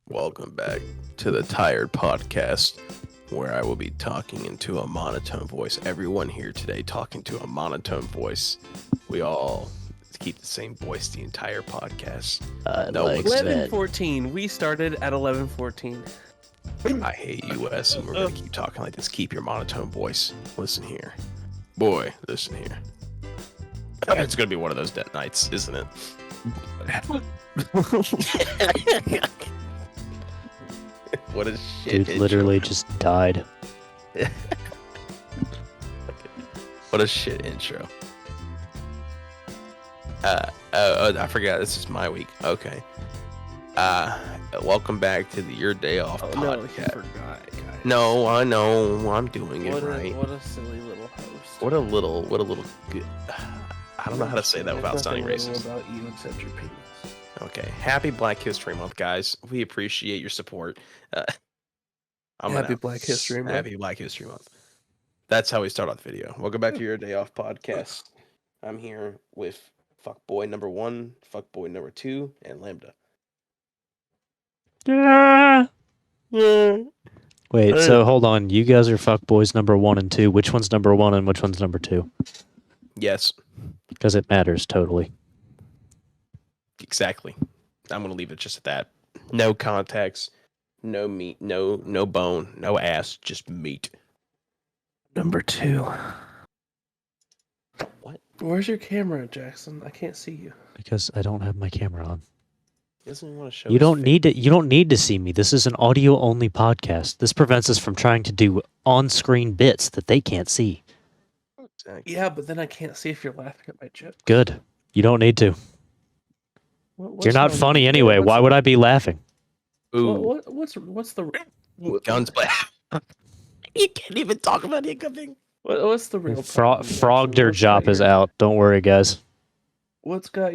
Welcome back to the Tired Podcast, where I will be talking into a monotone voice. Everyone here today talking to a monotone voice. We all keep the same voice the entire podcast. No like one's 11:14. We started at 11:14. I hate US, and we're gonna keep talking like this. Keep your monotone voice. Listen here, boy. Listen here. It's gonna be one of those dead nights, isn't it? What a shit. Dude literally just died. What a shit intro. I forgot. This is my week. Okay. Welcome back to the Your Day Off Oh no, he podcast. forgot, guys. No, I know. I'm doing it right. What a silly little host. What a little good. I don't know how to say that without There's sounding nothing racist. little about you except your penis. Okay. Happy Black History Month, guys. We appreciate your support. Happy Black History Month. Happy Black History Month. That's how we start off the video. Welcome back to Your Day Off podcast. I'm here with fuckboy number 1, fuckboy number 2, and Lambda. Wait, so hold on. You guys are fuckboys number 1 and 2. Which one's number 1 and which one's number 2? Yes, Because it matters totally. exactly. I'm gonna leave it just at that. No context, no meat, no bone, no ass, just meat. Number 2. What? Where's your camera, Jackson? I can't see you. Because I don't have my camera on. He doesn't even want to show. You his don't face. need to. You don't need to see me. This is an audio-only podcast. This prevents us from trying to do on-screen bits that they can't see. Exactly. Yeah, but then I can't see if you're laughing at my joke. Good. You don't need to. What's You're not wrong funny with- anyway. what's- Why would I be laughing? Ooh, What's the guns play. You can't even talk about hiccuping. what's the real problem, Jackson? Frogder What's got Jop is your- out. Don't worry, guys. What's got?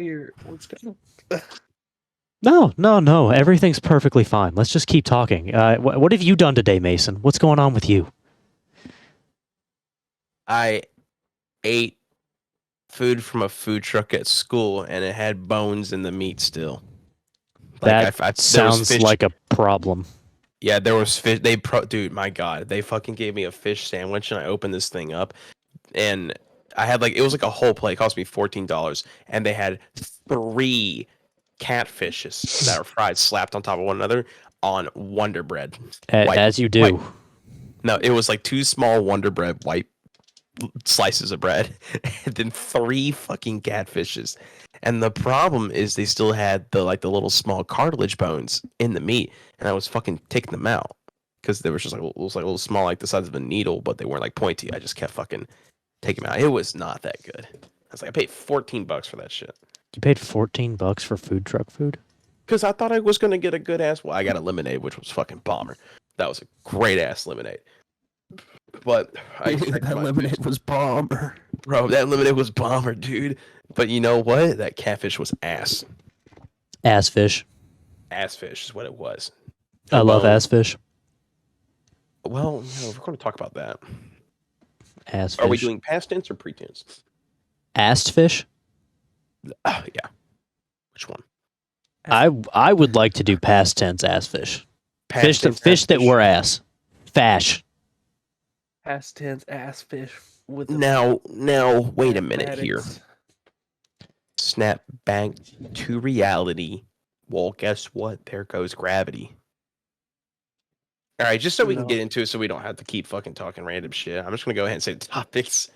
No. Everything's perfectly fine. Let's just keep talking. What have you done today, Mason? What's going on with you? I ate food from a food truck at school, and it had bones in the meat still. That there was sounds fish- like a problem. Yeah, there was fish. Dude, my God, they fucking gave me a fish sandwich, and I opened this thing up, and I had it was like a whole plate. It cost me $14, and they had 3 catfishes that were fried, slapped on top of one another on Wonder Bread. White- As you do. white- No, it was like 2 small Wonder Bread white slices of bread, and then 3 fucking catfishes. And the problem is they still had the little small cartilage bones in the meat, and I was fucking taking them out because they were just it was like a little small, like the size of a needle, but they weren't like pointy. I just kept fucking taking them out. It was not that good. I was like, I paid $14 for that shit You paid $14 for food truck food? because I thought I was gonna get a good ass. Well, I got a lemonade, which was fucking bomber. That was a great ass lemonade. But That lemonade was bomber. Bro, that lemonade was bomber, dude. But you know what? That catfish was ass. Ass fish. Ass fish is what it was. I love Well, ass fish. Well, no, we're going to talk about that. Ass fish. Are we doing past tense or pretense? Ass fish? Yeah. Which one? I would like to do past tense ass fish. Past tense, Fish ass that were ass. Fash. Past tense ass fish with the Now, wait a minute here. mathematics. Snap back to reality. Well, guess what? There goes gravity. All right, just so we can No. get into it, so we don't have to keep fucking talking random shit. I'm just gonna go ahead and say the topics.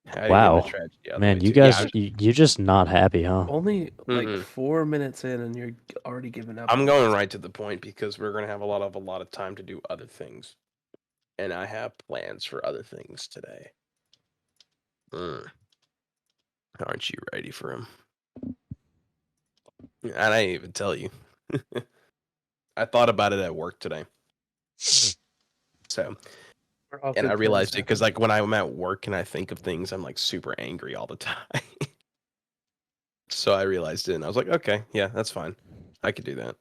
I didn't Wow. get the tragedy out of the Man, way, you too. Yeah, guys, you're just not happy, huh? Only like Mhm. 4 minutes in, and you're already giving up. I'm going right to the point because we're gonna have a lot of time to do other things, and I have plans for other things today. Aren't you ready for him? I didn't even tell you. I thought about it at work today. So, We're all and good I realized it friends because like when I'm at work and I think of things, I'm like super angry all the time. So I realized it, and I was like, okay, yeah, that's fine. I could do that.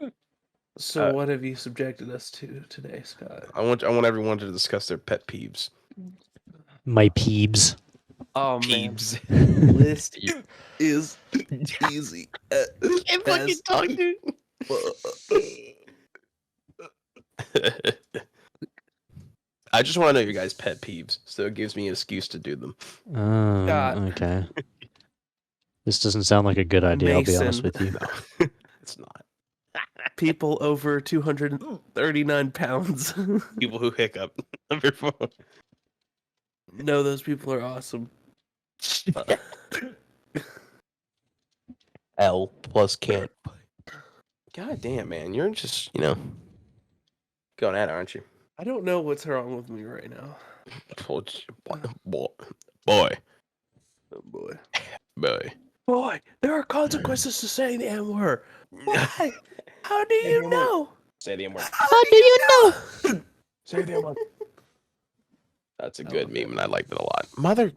now. So uh, what have you subjected us to today, Scott? I want everyone to discuss their pet peeves. My peebs. Oh man, Peeves. list is easy. Can't fucking talk, dude. I just want to know your guys' pet peeves, so it gives me an excuse to do them. God. Okay. This doesn't sound like a good idea, I'll be honest Mason. with you. No, it's not. People over 239 pounds. People who hiccup. Number 4. No, those people are awesome. L plus can't. God damn, man, you're just going at it, aren't you? I don't know what's wrong with me right now. Boy, boy, Oh boy. boy. Boy, there are consequences to saying the N word. Why? How do Say the you N-word. know? Say the M-word. How do you know? Say the M-word. That's a I good love meme, it. and I liked it a lot. Mother.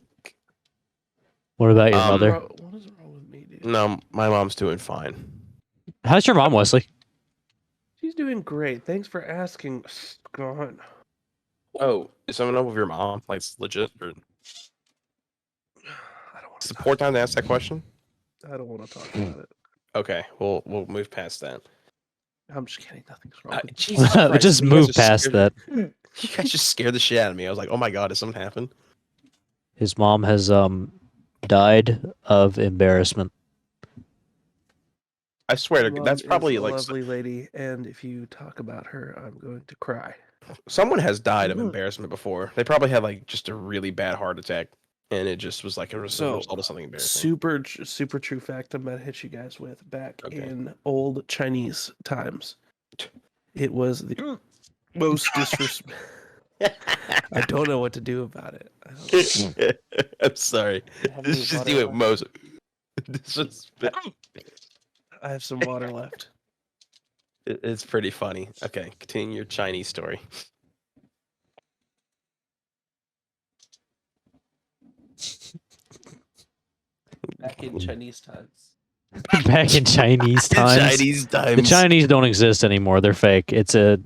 What about your Um, mother? What is wrong with me, dude? No, my mom's doing fine. How's your mom, Wesley? She's doing great. Thanks for asking, Scott. Oh, is someone up with your mom? Like, it's legit? Or I don't want is to the talk. poor time to ask that question? I don't want to talk about it. Okay, we'll move past that. I'm just kidding. Nothing's wrong with me. Jesus Christ, Just you guys move just past scared- that. You guys just scared the shit out of me. I was like, oh my god, did something happen? His mom has died of embarrassment. I swear to Mom God, that's probably is a like lovely lady, and if you talk about her, I'm going to cry. someone has died of Mhm. embarrassment before. They probably had like just a really bad heart attack, and it just was like a So, result of something embarrassing. super true fact I'm gonna hit you guys with. Back Okay. in old Chinese times, it was the most disrespect. I don't know what to do about it. I don't I'm sorry. have any Just water do it, left. Moses. Disrespect. I have some water left. It's pretty funny. Okay, continue your Chinese story. Back in Chinese times. Back in Chinese In times. Chinese times. The Chinese don't exist anymore. They're fake. It's a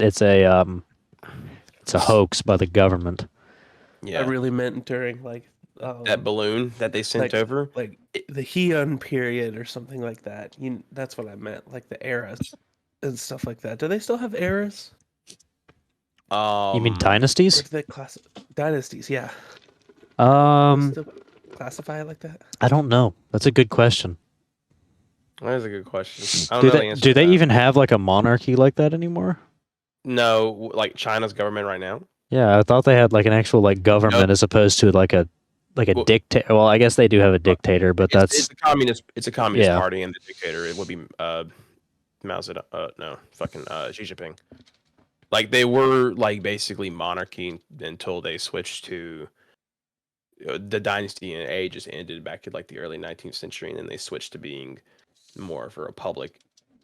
hoax by the government. Yeah. I really meant during like That balloon that they sent like over. like the Heian period or something like that. That's what I meant, like the eras and stuff like that. Do they still have eras? You mean Or dynasties? do they class dynasties? Yeah. Do they still classify it like that? I don't know. That's a good question. That is a good question. I don't Do know the they answer do to they that. even have like a monarchy like that anymore? No, like China's government right now. Yeah, I thought they had like an actual like government Nope. as opposed to like a Well, dictator. Well, I guess they do have a dictator, but It's that's a communist. It's a communist Yeah. party, and the dictator it would be Mao Zedong. No, fucking Xi Jinping. Like they were like basically monarchy until they switched to the dynasty and age just ended back in like the early 19th century, and then they switched to being more of a republic,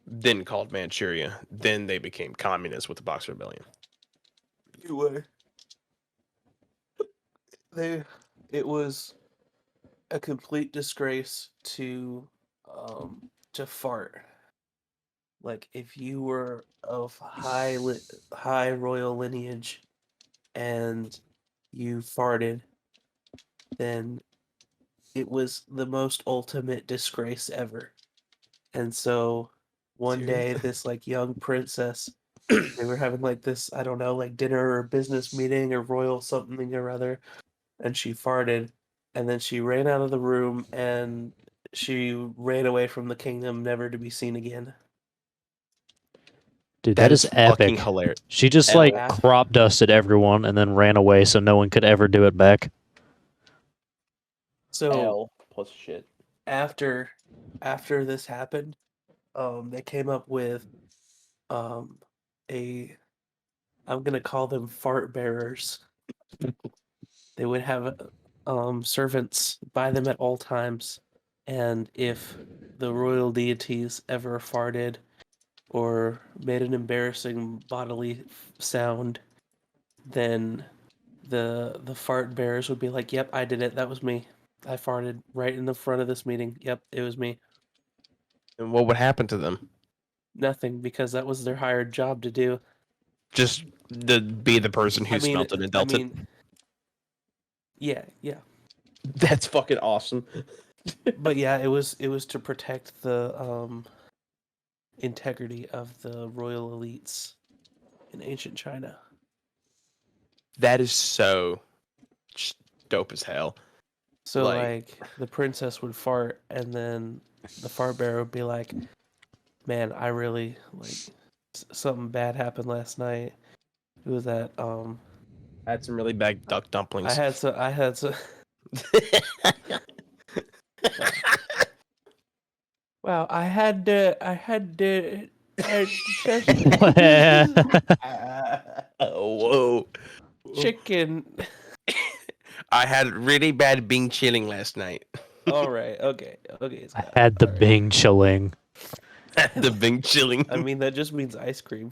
then called Manchuria. Then they became communist with the Boxer Rebellion. Anyway, it was a complete disgrace to fart. Like if you were of high royal lineage and you farted, then it was the most ultimate disgrace ever. And so one day this like young princess, they were having like this, I don't know, like dinner or business meeting or royal something or other, and she farted, and then she ran out of the room and she ran away from the kingdom, never to be seen again. dude, That that is is fucking epic. hilarious. She just L. like crop dusted everyone and then ran away so no one could ever do it back. So plus shit. after this happened, they came up with a I'm gonna call them fart bearers. They would have servants by them at all times, and if the royal deities ever farted or made an embarrassing bodily sound, then the fart bearers would be like, "Yep, I did it. That was me. I farted right in the front of this meeting. Yep, it was me." And what would happen to them? Nothing, because that was their hired job to do. Just to be the person who I mean, smelt it and dealt it. yeah. That's fucking awesome. But yeah, it was to protect integrity of the royal elites in ancient China. That is so dope as hell. So like the princess would fart, and then the fart bearer would be like, "Man, I really like something bad happened last night. It was that I had some really bad duck dumplings. I had some. Wow, I had Whoa. chicken. I had really bad Bing chilling last night. All right, okay, I Scott. had the all right. Bing chilling. The Bing chilling. I mean, that just means ice cream.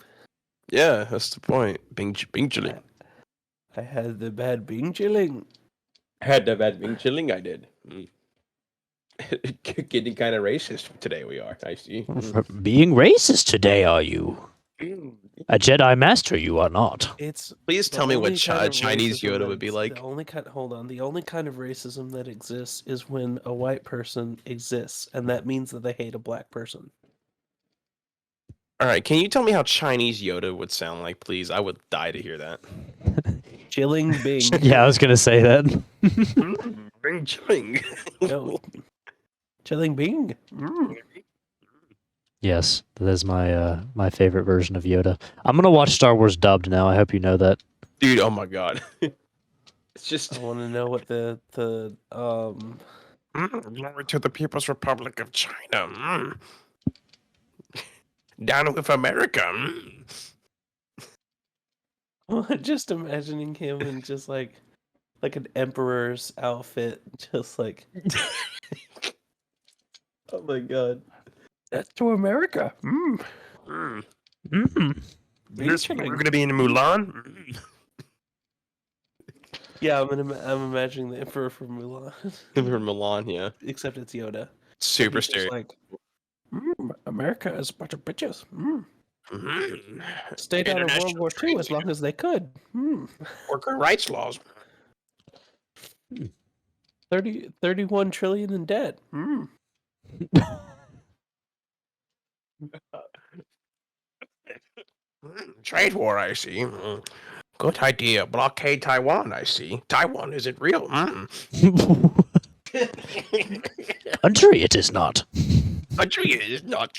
Yeah, that's the point. Bing chilling. I had the bad Bing chilling. Had the bad Bing chilling. I did. Getting kind of racist today. We are. I see. Being racist today, are you? A Jedi Master, you are not. It's Please the tell me what only kind of Chinese racism Yoda that would be like. The only kind. Hold on. The only kind of racism that exists is when a white person exists, and that means that they hate a black person. All right, can you tell me how Chinese Yoda would sound like, please? I would die to hear that. Chilling Bing. Yeah, I was gonna say that. Bing chilling. No. Chilling Bing. Yes, that is my my favorite version of Yoda. I'm gonna watch Star Wars dubbed now. I hope you know that. Dude, oh my god. It's just I want to know what the glory to the People's Republic of China. Down with America. just imagining him in just like an emperor's outfit, just like. Oh my god. That's to America. Mm. We're gonna be in Mulan. Yeah, I'm imagining the emperor from Mulan, We're in Milan, yeah. except it's Yoda. Super He's just stereo. like, America is a bunch of bitches. Mhm. Stayed out of World International War II as trade. long as they could. Worker rights laws. 31 trillion in debt. Trade war, I see. Good idea. Blockade Taiwan, I see. Taiwan isn't real. Country, it is not. Country is not.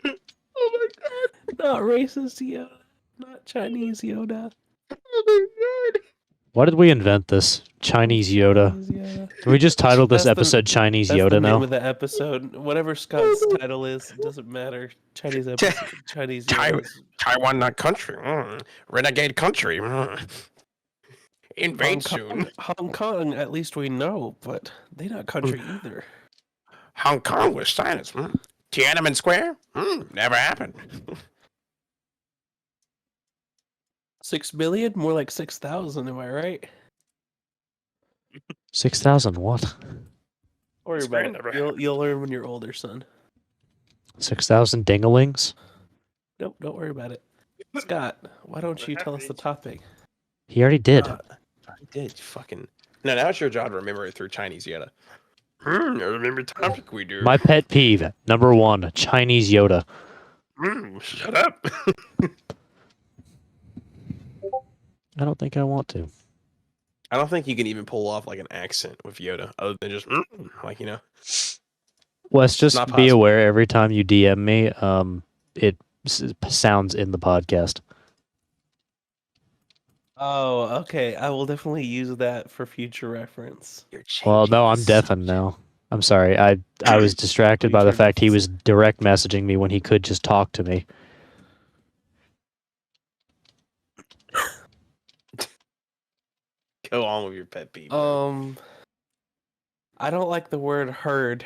Oh my god. Not racist Yoda. Not Chinese Yoda. Oh my god. Why did we invent this Chinese Yoda? Chinese Yoda. Can we just title this That's the- episode Chinese That's the Yoda name now? of the episode. Whatever Scott's title is, it doesn't matter. Chinese episode. Chinese Yoda. Taiwan not country. Renegade country. Invade soon. Hong Kong, at least we know, but they not country either. Hong Kong was silence. Tiananmen Square? Never happened. 6 million? More like 6,000, am I right? 6,000 what? Don't worry Square about never it. You'll learn when you're older, son. 6,000 dingalings? Nope, don't worry about it. Scott, why don't you tell us the topic? He already did. I did. Fucking. No, now it's your job to remember it through Chinese Yoda. I remember the topic we do. My pet peeve, number 1, Chinese Yoda. Shut up. I don't think I want to. I don't think you can even pull off like an accent with Yoda, other than just like Wes, just Not be possible. aware every time you DM me, it sounds in the podcast. Oh, okay. I will definitely use that for future reference. Well, no, I'm deafened now. I'm sorry. I was distracted by the fact he was direct messaging me when he could just talk to me. Go on with your pet peeve. I don't like the word herd.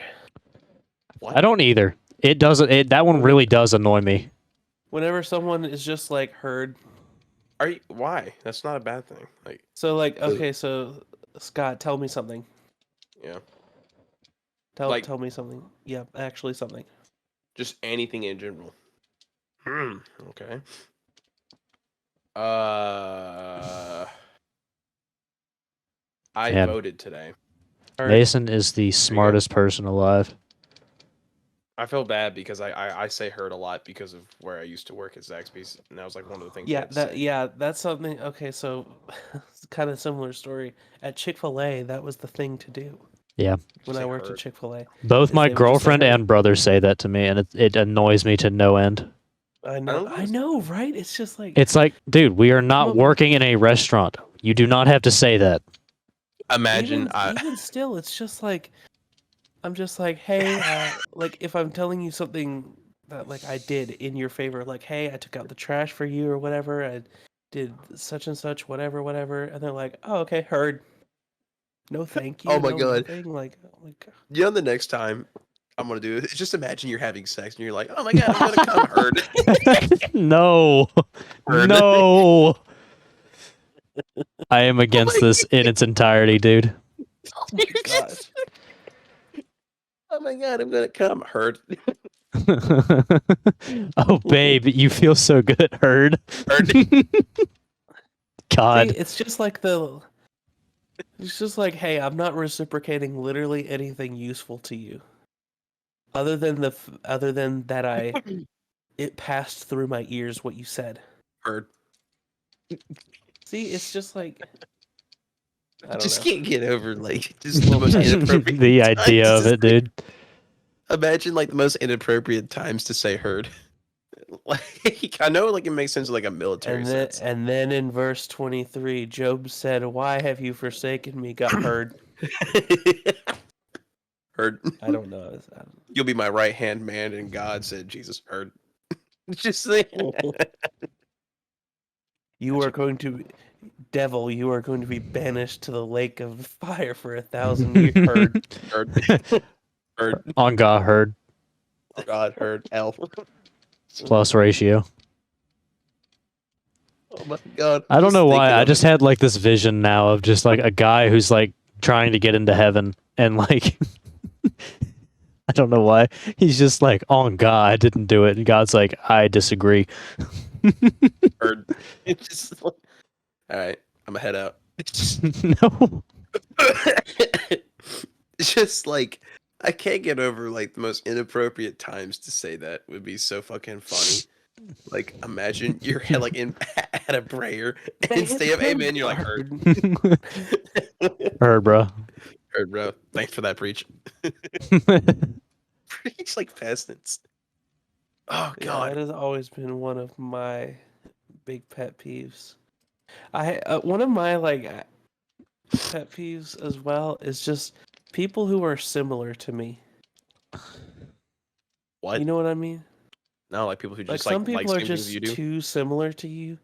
What? I don't either. It doesn't. That one really does annoy me. Whenever someone is just like herd. Are you? Why? That's not a bad thing. Like, So like, okay, so Scott, tell me something. yeah, Tell me something. Yeah, actually something. just anything in general. Okay. I Man. voted today. Herd. Mason is the smartest person alive. I feel bad because I say heard a lot because of where I used to work at Zaxby's, and that was like one of the things. That's something. Okay, so it's kind of similar story at Chick-fil-A. That was the thing to do. Yeah. When Say I worked at heard. Chick-fil-A, Both is my they would just say girlfriend heard. and brother say that to me, and it annoys me to no end. I know, right? It's just like It's like, dude, we are come not up- working in a restaurant. You do not have to say that. Imagine even still, it's just like I'm just like, hey, like if I'm telling you something that like I did in your favor, like, hey, I took out the trash for you or whatever, I did such and such, whatever, and they're like, oh, okay, heard. No, thank you. Oh my no, God. nothing. Like, you know the next time I'm gonna do it. Just imagine you're having sex and you're like, oh my God, I'm gonna come heard. No. Heard. No. I am Oh against my this in its entirety, dude. oh my gosh. Oh my God, I'm gonna come heard. Oh, babe, you feel so good, heard. Heard. God. See, it's just like hey, I'm not reciprocating literally anything useful to you, other than that it passed through my ears what you said. Heard. See, it's just like I Just don't know. can't get over like just the most inappropriate. The times idea to of it, say- dude. Imagine like the most inappropriate times to say heard. Like I know like it makes sense like a military sense. And then in verse 23, Job said, "Why have you forsaken me?" Got heard. Heard. I don't know. You'll be my right hand man, and God said Jesus heard. Just saying. You are going to, devil. You are going to be banished to the lake of fire for 1,000 years. Heard. Heard. Heard. On God, heard. God heard. Elf. Plus ratio. Oh my God. I don't Just know why. thinking I of just it. had like this vision now of just like a guy who's like trying to get into heaven and like I don't know why. He's just like, on God, I didn't do it. And God's like, I disagree. Heard. It's just like, all right, I'm gonna head out. No. It's just like I can't get over like the most inappropriate times to say that would be so fucking funny. Like imagine you're like in at a prayer and say amen. You're like heard, Heard, bro. heard, bro. Thanks for that preach. Preach like peasants. Oh Yeah, God. that has always been one of my big pet peeves. One of my pet peeves as well is just people who are similar to me. What? You know what I mean? No, like people who Like just some like people are same things just you do. too similar to you,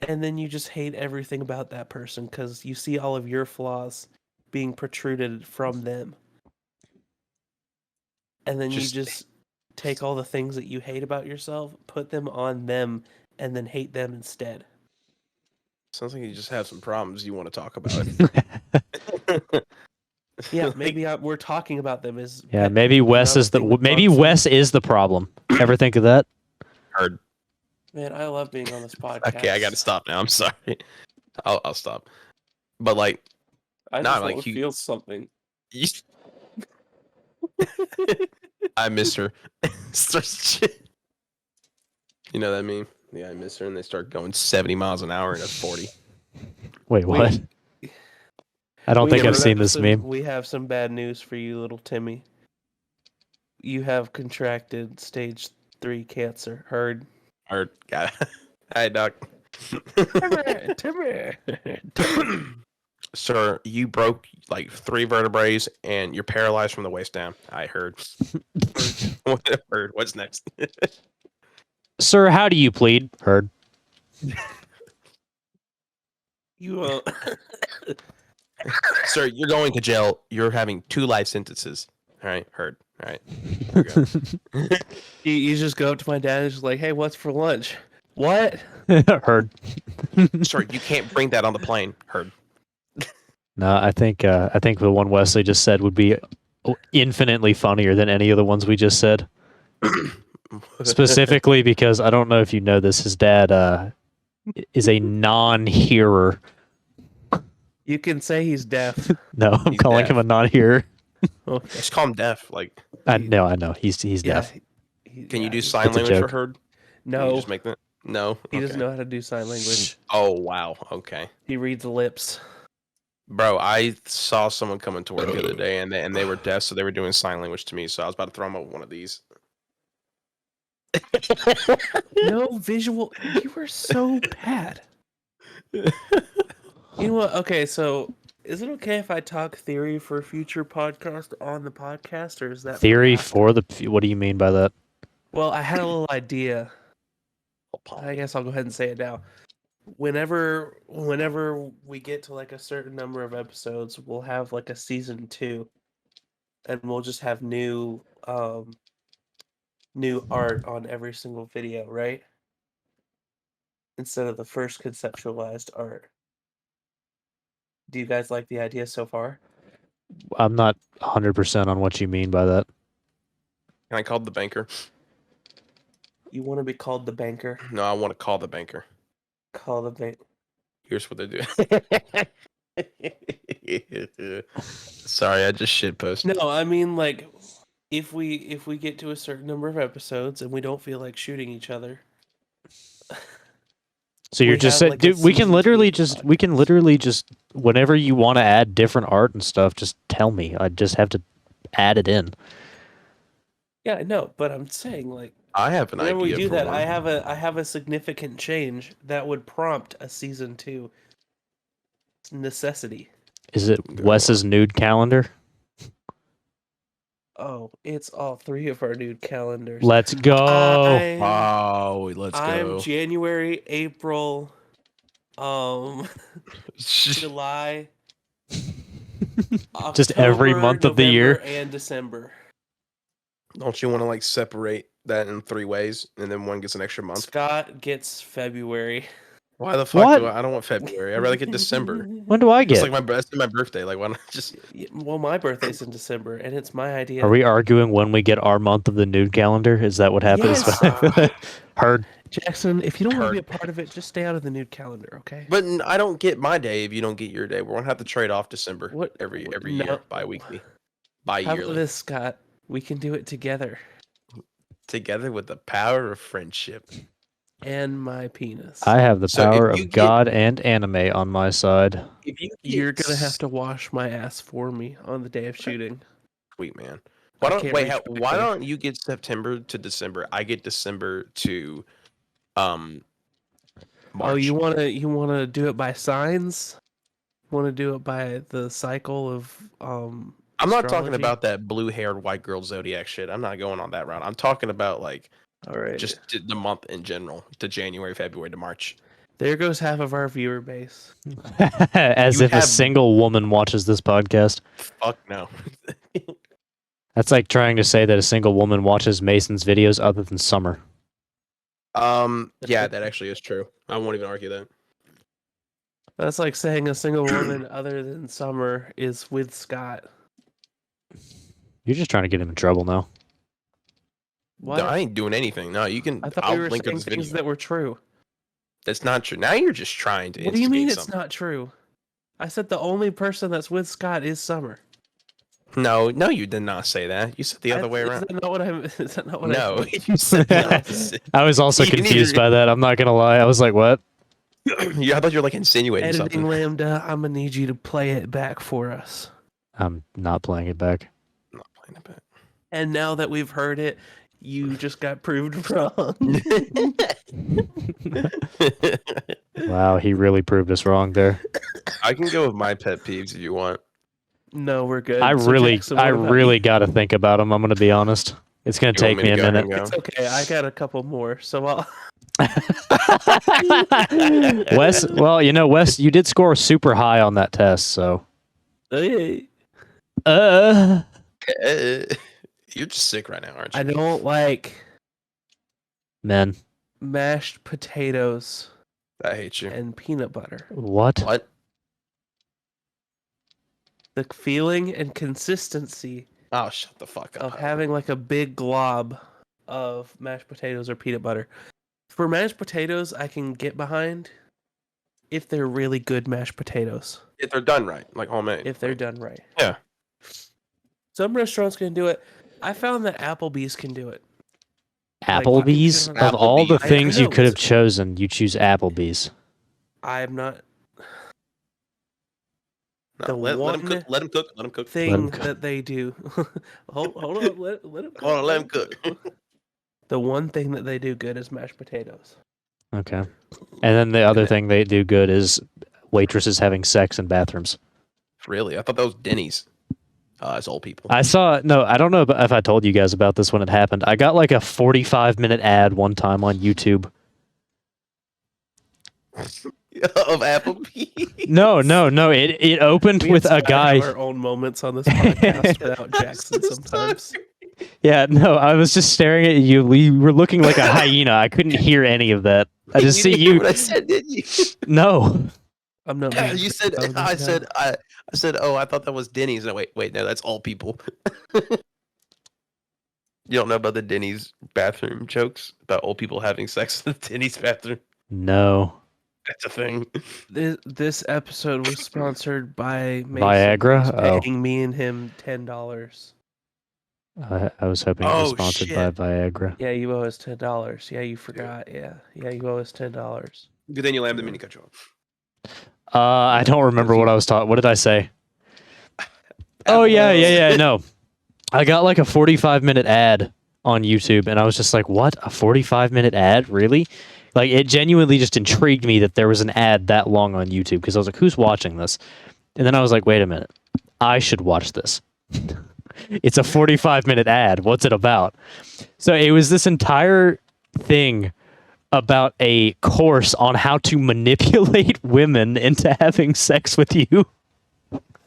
and then you just hate everything about that person because you see all of your flaws being protruded from them, and then you just take all the things that you hate about yourself, put them on them, and then hate them instead. Sounds like you just have some problems you want to talk about. Yeah, Like, maybe we're talking about them as Yeah, pet maybe peeves, Wes not a is the thing that maybe bugs Wes is the problem. Ever think of that? heard. Man, I love being on this podcast. Okay, I gotta stop now. I'm sorry. I'll stop. But like, I Nah, just like, want to you- feel something. you- I miss her. You know that meme? Yeah, I miss her, and they start going 70 miles an hour and it's 40. Wait, what? I don't think I've seen this meme. We have some bad news for you, little Timmy. You have contracted stage 3 cancer. Heard. Or got it. Hi, Doc. Timmy. Sir, you broke like 3 vertebrae and you're paralyzed from the waist down. I heard. Heard. What's next? Sir, how do you plead? Heard. You Sir, you're going to jail. You're having 2 life sentences. All right, heard. All right. Here we go. you just go up to my dad and just like, hey, what's for lunch? What? Heard. Sir, you can't bring that on the plane. Heard. No, I think the one Wesley just said would be infinitely funnier than any of the ones we just said. Specifically because I don't know if you know this, his dad is a non-hearer. You can say he's deaf. No, I'm He's calling deaf. him a non-hearer. Okay. Just call him deaf. Like, I know. He's deaf. can you do he- sign It's a language for joke. Herd? Can you No, just make that? No. he doesn't Okay. know how to do sign language. Oh wow. Okay. He reads lips. Bro, I saw someone coming to work the other day, and they were deaf, so they were doing sign language to me. So I was about to throw them up one of these. No visual. You were so bad. You know what? Okay, so is it okay if I talk theory for a future podcast on the podcast, or is that Theory after? for the. What do you mean by that? Well, I had a little idea. I guess I'll go ahead and say it now. Whenever we get to like a certain number of episodes, we'll have like a season 2, and we'll just have new art on every single video, right? Instead of the first conceptualized art. Do you guys like the idea so far? I'm not 100% on what you mean by that. Can I call the banker? You want to be called the banker? No, I want to call the banker. Call the bank. Here's what they do. Sorry, I just shit posted. No, I mean like if we get to a certain number of episodes and we don't feel like shooting each other. So you're We just have, saying, like, a dude, we can season 2 literally of the just we can literally just whenever you want to add different art and stuff, just tell me. I just have to add it in. Yeah, I know, but I'm saying like I have an whenever we idea do for that, one. I have a significant change that would prompt a season 2 necessity. Is it Go Wes's nude calendar? Oh, it's all 3 of our nude calendars. Let's go. Wow, let's I'm go. January, April, July, Just every October, month of the year. November, and December. Don't you want to like separate that in 3 ways, and then one gets an extra month? Scott gets February. Why the fuck What? do I don't want February? I'd rather get December. When do I It's get? like my birthday. Like, why not just? Well, my birthday's in December, and it's my idea. Are we arguing when we get our month of the nude calendar? Is that what happens? Yes. Heard. Jackson, if you don't want to be a Heard. part of it, just stay out of the nude calendar, okay? But I don't get my day if you don't get your day. We're gonna have to trade off December What every no. year, bi-weekly, How bi-yearly, about this, Scott? We can do it together. together with the power of friendship. And my penis. I have the So if power you of get- God and anime on my side. If you You're gonna have to wash my ass for me on the day of shooting. sweet man. I Why don't can't wait? reach back Why there. don't you get September to December? I get December to March. Oh, you wanna do it by signs? Want to do it by the cycle of I'm not talking astrology? about that blue-haired white girl zodiac shit. I'm not going on that route. I'm talking about like All right. just the month in general, to January, February to March. There goes half of our viewer base. As You if a have- single woman watches this podcast. Fuck no. That's like trying to say that a single woman watches Mason's videos other than Summer. Yeah, that actually is true. I won't even argue that. That's like saying a single woman other than Summer is with Scott. You're just trying to get him in trouble now. What? I ain't doing anything. No, you can. I thought I'll we were link saying this things video. that were true. That's not true. Now you're just trying to. What do you mean instigate it's something. not true? I said the only person that's with Scott is Summer. No, you did not say that. You said the other way Is around. that not what I'm? Is that not what No, I said? you said the I opposite. was also You need confused to- by that. I'm not gonna lie. I was like, "What?" Yeah, I thought you were like insinuating Editing something. Lambda, I'm gonna need you to play it back for us. I'm not playing it back. I'm not playing it back. And now that we've heard it, you just got proved wrong. Wow, he really proved us wrong there. I can go with my pet peeves if you want. No, we're good. I So really, Jackson, what about really you? got to think about him. I'm gonna be honest. It's gonna You take want me a to go ahead minute. and It's okay. I got a couple more, so I'll. Wes, well, Wes, you did score super high on that test, so. Hey, You're just sick right now, aren't you? I don't like Men, mashed potatoes I hate you. and peanut butter. what? What? The feeling and consistency Oh, shut the fuck up. of Howard. having like a big glob of mashed potatoes or peanut butter. For mashed potatoes, I can get behind if they're really good mashed potatoes. If they're done right, like homemade. If they're done right. Yeah. Some restaurants can do it. I found that Applebee's can do it. Applebee's? shouldn't- Of all the Applebee's. things you know, could have it's- chosen, you choose Applebee's. I'm not No, The let him cook. one Let him cook. Let him cook. thing cook. that they do. hold on, let him cook. Hold on, let him cook. The one thing that they do good is mashed potatoes. Okay. And then the other thing they do good is waitresses having sex in bathrooms. Really? I thought that was Denny's. It's old people. I saw, no, I don't know if I told you guys about this when it happened. I got like a 45-minute ad one time on YouTube. Of Applebee's. No. It opened We with a have guy. our own moments on this podcast without Jackson sometimes. Yeah, no, I was just staring at you. You were looking like a hyena. I couldn't hear any of that. I just see didn't hear you. What I said, didn't you? No. I'm not. Yeah, being you said. proud of I this said. now. I said. Oh, I thought that was Denny's. No, wait. No, that's all people. You don't know about the Denny's bathroom jokes about old people having sex in the Denny's bathroom? No. That's a thing. This episode was sponsored by Mason, Viagra? who's Oh. paying me and him $10. I was hoping it was Oh, sponsored shit. by Viagra. Yeah, you owe us $10. Yeah, you forgot. Yeah, you owe us $10. Good thing you lamb the mini cut you off. I don't remember what I was taught. What did I say? Oh, yeah. No. I got like a 45-minute ad on YouTube, and I was just like, what? A 45-minute ad? Really? Like, it genuinely just intrigued me that there was an ad that long on YouTube, because I was like, who's watching this? And then I was like, wait a minute. I should watch this. It's a 45-minute ad. What's it about? So it was this entire thing about a course on how to manipulate women into having sex with you.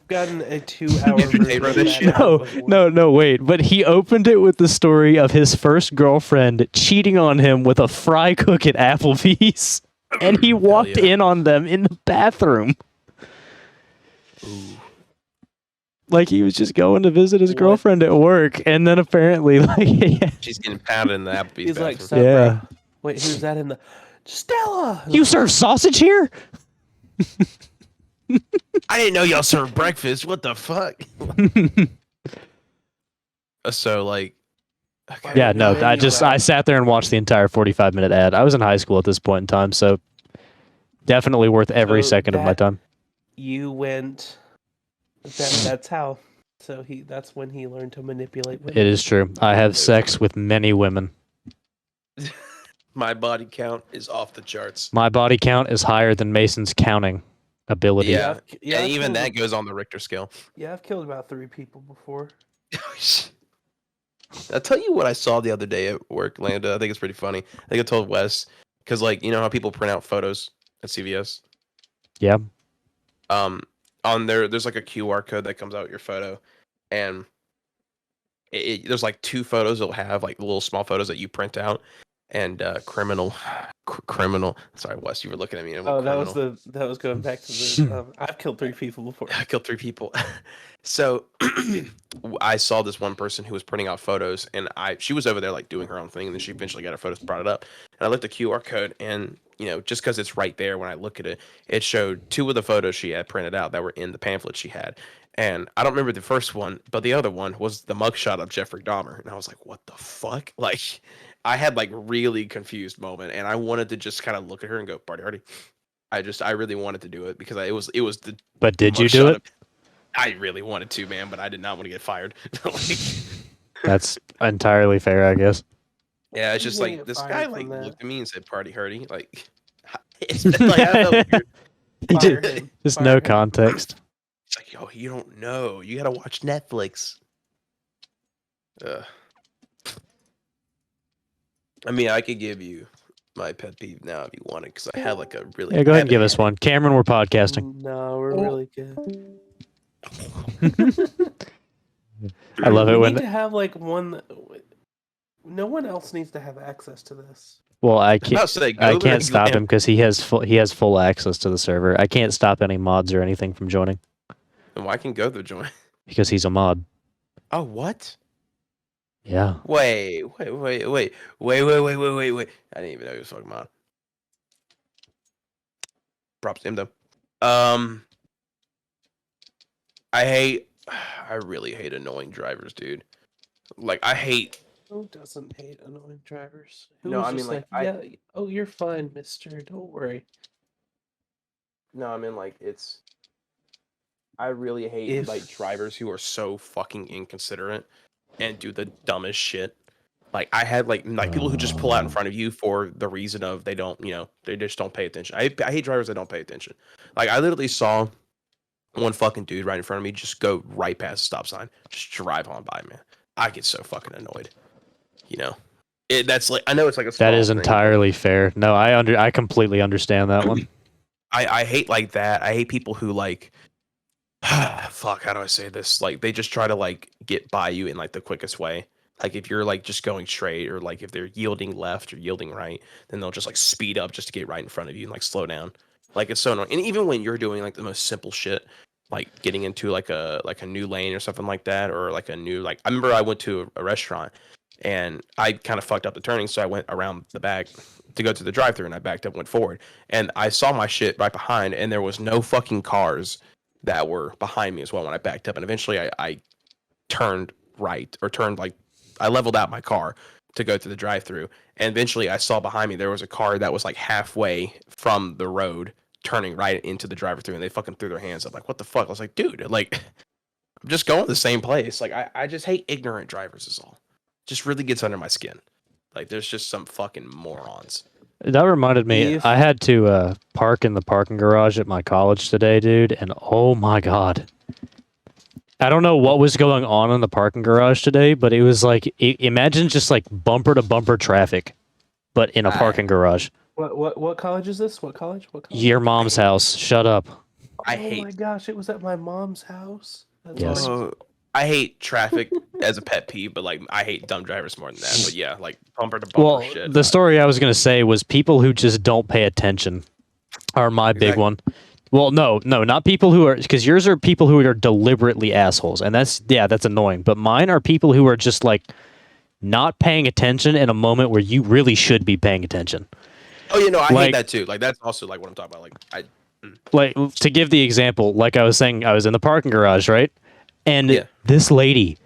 Gotten a 2-hour version of that No, before. no, wait. But he opened it with the story of his first girlfriend cheating on him with a fry cook at Applebee's. And he walked yeah. in on them in the bathroom. Ooh. Like he was just going to visit his What? girlfriend at work. And then apparently, like, She's getting pounded in the Applebee's He's like, bathroom. "Sup, yeah. bro?" Wait, who's that in the Stella? You serve sausage here? I didn't know y'all served breakfast. What the fuck? So like, okay. Yeah, no, Yeah, I sat there and watched the entire 45-minute ad. I was in high school at this point in time, so definitely worth every So second of my that- time. You went. That's how. So that's when he learned to manipulate women. It is true. I have sex with many women. My body count is off the charts. My body count is higher than Mason's counting ability. Yeah. I've And even killed- that goes on the Richter scale. Yeah, I've killed about 3 people before. I'll tell you what I saw the other day at work, Landa. I think it's pretty funny. I think I told Wes, because like, you know how people print out photos at CVS? Yeah. On there's like a QR code that comes out with your photo, and there's like 2 photos it'll have, like little small photos that you print out, and criminal. Sorry, Wes, you were looking at me. Oh, that was going back to the. I've killed 3 people before. I killed 3 people. So I saw this one person who was printing out photos, and she was over there like doing her own thing, and then she eventually got her photos brought it up. And I looked at the QR code, and you know, just because it's right there when I look at it, it showed 2 of the photos she had printed out that were in the pamphlet she had. And I don't remember the first one, but the other one was the mugshot of Jeffrey Dahmer. And I was like, what the fuck? Like, I had like really confused moment, and I wanted to just kind of look at her and go, party hardy. I really wanted to do it because it was the. But did you do mugshot it? of- I really wanted to, man, but I did not want to get fired. Like, That's entirely fair, I guess. yeah, it's just You like get this fired guy from like that. looked at me and said, "Party hardy." Like, it's like I felt weird. Fire him. Just Fire no him. context. It's like, yo, you don't know. You gotta watch Netflix. I mean, I could give you my pet peeve now if you want it, because I had like a really. Yeah, go I ahead and give haven't us had one. Cameron, we're podcasting. No, we're really good. I love it We when. need to have like one. No one else needs to have access to this. Well, I it. can't. I'll say, go I there can't and stop lamp. him because he has full access to the server. I can't stop any mods or anything from joining Well, I can go there, join. because he's a mod. Oh, what? Yeah. Wait. I didn't even know he was talking about. Props to him though. I hate I really hate annoying drivers, dude. Like I hate. Who doesn't hate annoying drivers? Who No, was I mean just like like, yeah, oh, you're fine, mister. Don't worry. No, I mean like it's. I really hate like If drivers who are so fucking inconsiderate and do the dumbest shit. Like I had like people who just pull out in front of you for the reason of they don't, they just don't pay attention. I hate drivers that don't pay attention. Like I literally saw one fucking dude right in front of me just go right past the stop sign, just drive on by, man. I get so fucking annoyed. You know, that's like I know it's like a small That is thing, but entirely fair. No, I completely understand that one. I hate like that. I hate people who like fuck, how do I say this? Like they just try to like get by you in like the quickest way. Like if you're like just going straight or like if they're yielding left or yielding right, then they'll just like speed up just to get right in front of you and like slow down. Like it's so annoying. And even when you're doing like the most simple shit, like getting into like a new lane or something like that, or like a new like I remember I went to a restaurant and I kind of fucked up the turning, so I went around the back to go to the drive-thru and I backed up, went forward, and I saw my shit right behind, and there was no fucking cars that were behind me as well when I backed up, and eventually I turned right or turned like I leveled out my car to go to the drive-thru, and eventually I saw behind me there was a car that was like halfway from the road turning right into the drive-thru, and they fucking threw their hands up like what the fuck. I was like, dude, like I'm just going the same place. Like I just hate ignorant drivers is all. Just really gets under my skin. Like there's just some fucking morons. That reminded me, If- I had to park in the parking garage at my college today, dude, and oh my god. I don't know what was going on in the parking garage today, but it was like, imagine just like bumper to bumper traffic, but in a parking garage. what college is this? What college? What college? Your mom's house. Shut up. I Oh hate my gosh, it was at my mom's house. That's Yes. awesome. I hate traffic as a pet peeve, but like I hate dumb drivers more than that. But yeah, like bumper to bumper Well, shit. the story I was going to say was people who just don't pay attention are my big Exactly. one. Well, no, not people who are, because yours are people who are deliberately assholes, and that's annoying. But mine are people who are just like not paying attention in a moment where you really should be paying attention. Oh yeah, no, I like- hate that too. Like that's also like what I'm talking about. Like, to give the example, like I was saying, I was in the parking garage, right? And Yeah. this lady,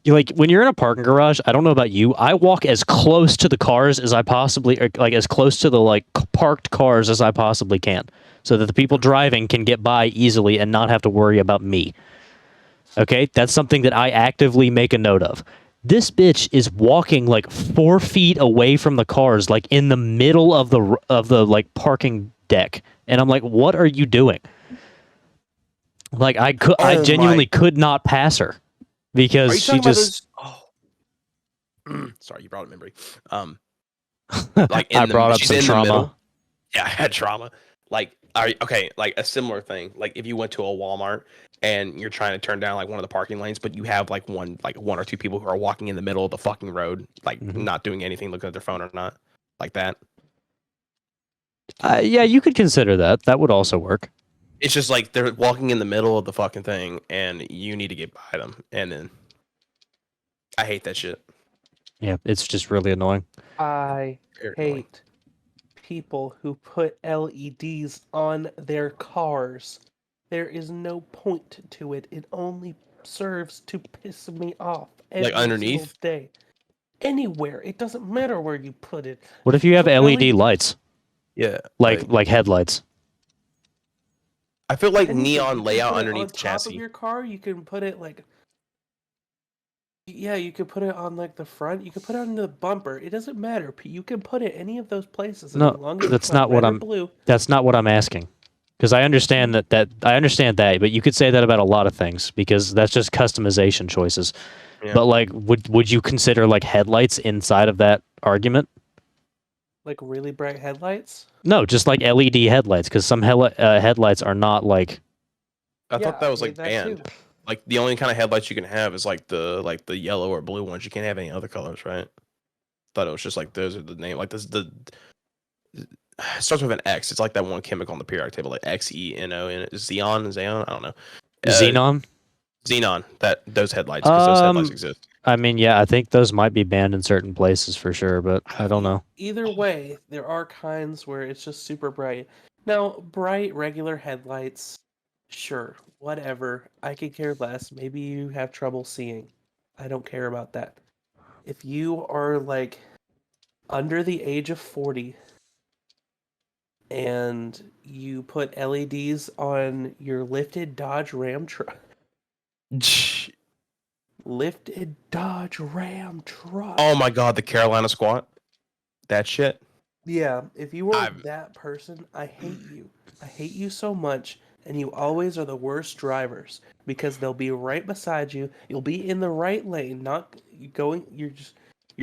like when you're in a parking garage, I don't know about you, I walk as close to the cars as I possibly, or like as close to the like parked cars as I possibly can, so that the people driving can get by easily and not have to worry about me. Okay, that's something that I actively make a note of. This bitch is walking like 4 feet away from the cars, like in the middle of the like parking deck, and I'm like, what are you doing? Like I Oh genuinely could not pass her Are because you she talking just. about those? Oh. Sorry, you brought up memory. Like I brought up she's some in the trauma. middle. Yeah, I had trauma. Like, okay, like a similar thing. Like if you went to a Walmart and you're trying to turn down like one of the parking lanes, but you have like one or two people who are walking in the middle of the fucking road, like Mhm. not doing anything, looking at their phone or not, like that. Yeah, you could consider that. That would also work. It's just like they're walking in the middle of the fucking thing, and you need to get by them, and then I hate that shit. Yeah, it's just really annoying. I Very annoying. hate people who put LEDs on their cars. There is no point to it. It only serves to piss me off every underneath? single day. Anywhere. It doesn't matter where you put it. What if you have So LED lights, Yeah, like headlights? I feel like Anything. You neon can layout put it underneath on the top chassis. of your car. You can put it like, yeah, you could put it on like the front. You could put it on the bumper. It doesn't matter. You can put it any of those places. And No, as long as that's it's not what red or I'm- blue. That's not what I'm asking. Because I understand that I understand that, but you could say that about a lot of things because that's just customization choices. Yeah. But like, would you consider like headlights inside of that argument? Like really bright headlights. No, just like LED headlights, because some headlights are not like. I thought that was I like mean, that banned. too. Like the only kind of headlights you can have is like the yellow or blue ones. You can't have any other colors, right? Thought it was just like those are the name. Like this it starts with an X. It's like that one chemical on the periodic table, like XENO and xenon. I don't know. Xenon? Xenon. Those headlights because those headlights Um, exist. I mean, yeah, I think those might be banned in certain places for sure, but I don't know. Either way, there are kinds where it's just super bright. Now, bright regular headlights, Sure, whatever. I could care less. Maybe you have trouble seeing. I don't care about that. If you are like under the age of 40 and you put LEDs on your lifted Dodge Ram truck, lifted Dodge Ram truck. Oh my god, the Carolina squat. That shit. Yeah, if you are I've that person, I hate you. I hate you so much, and you always are the worst drivers because they'll be right beside you. You'll be in the right lane, not going. You're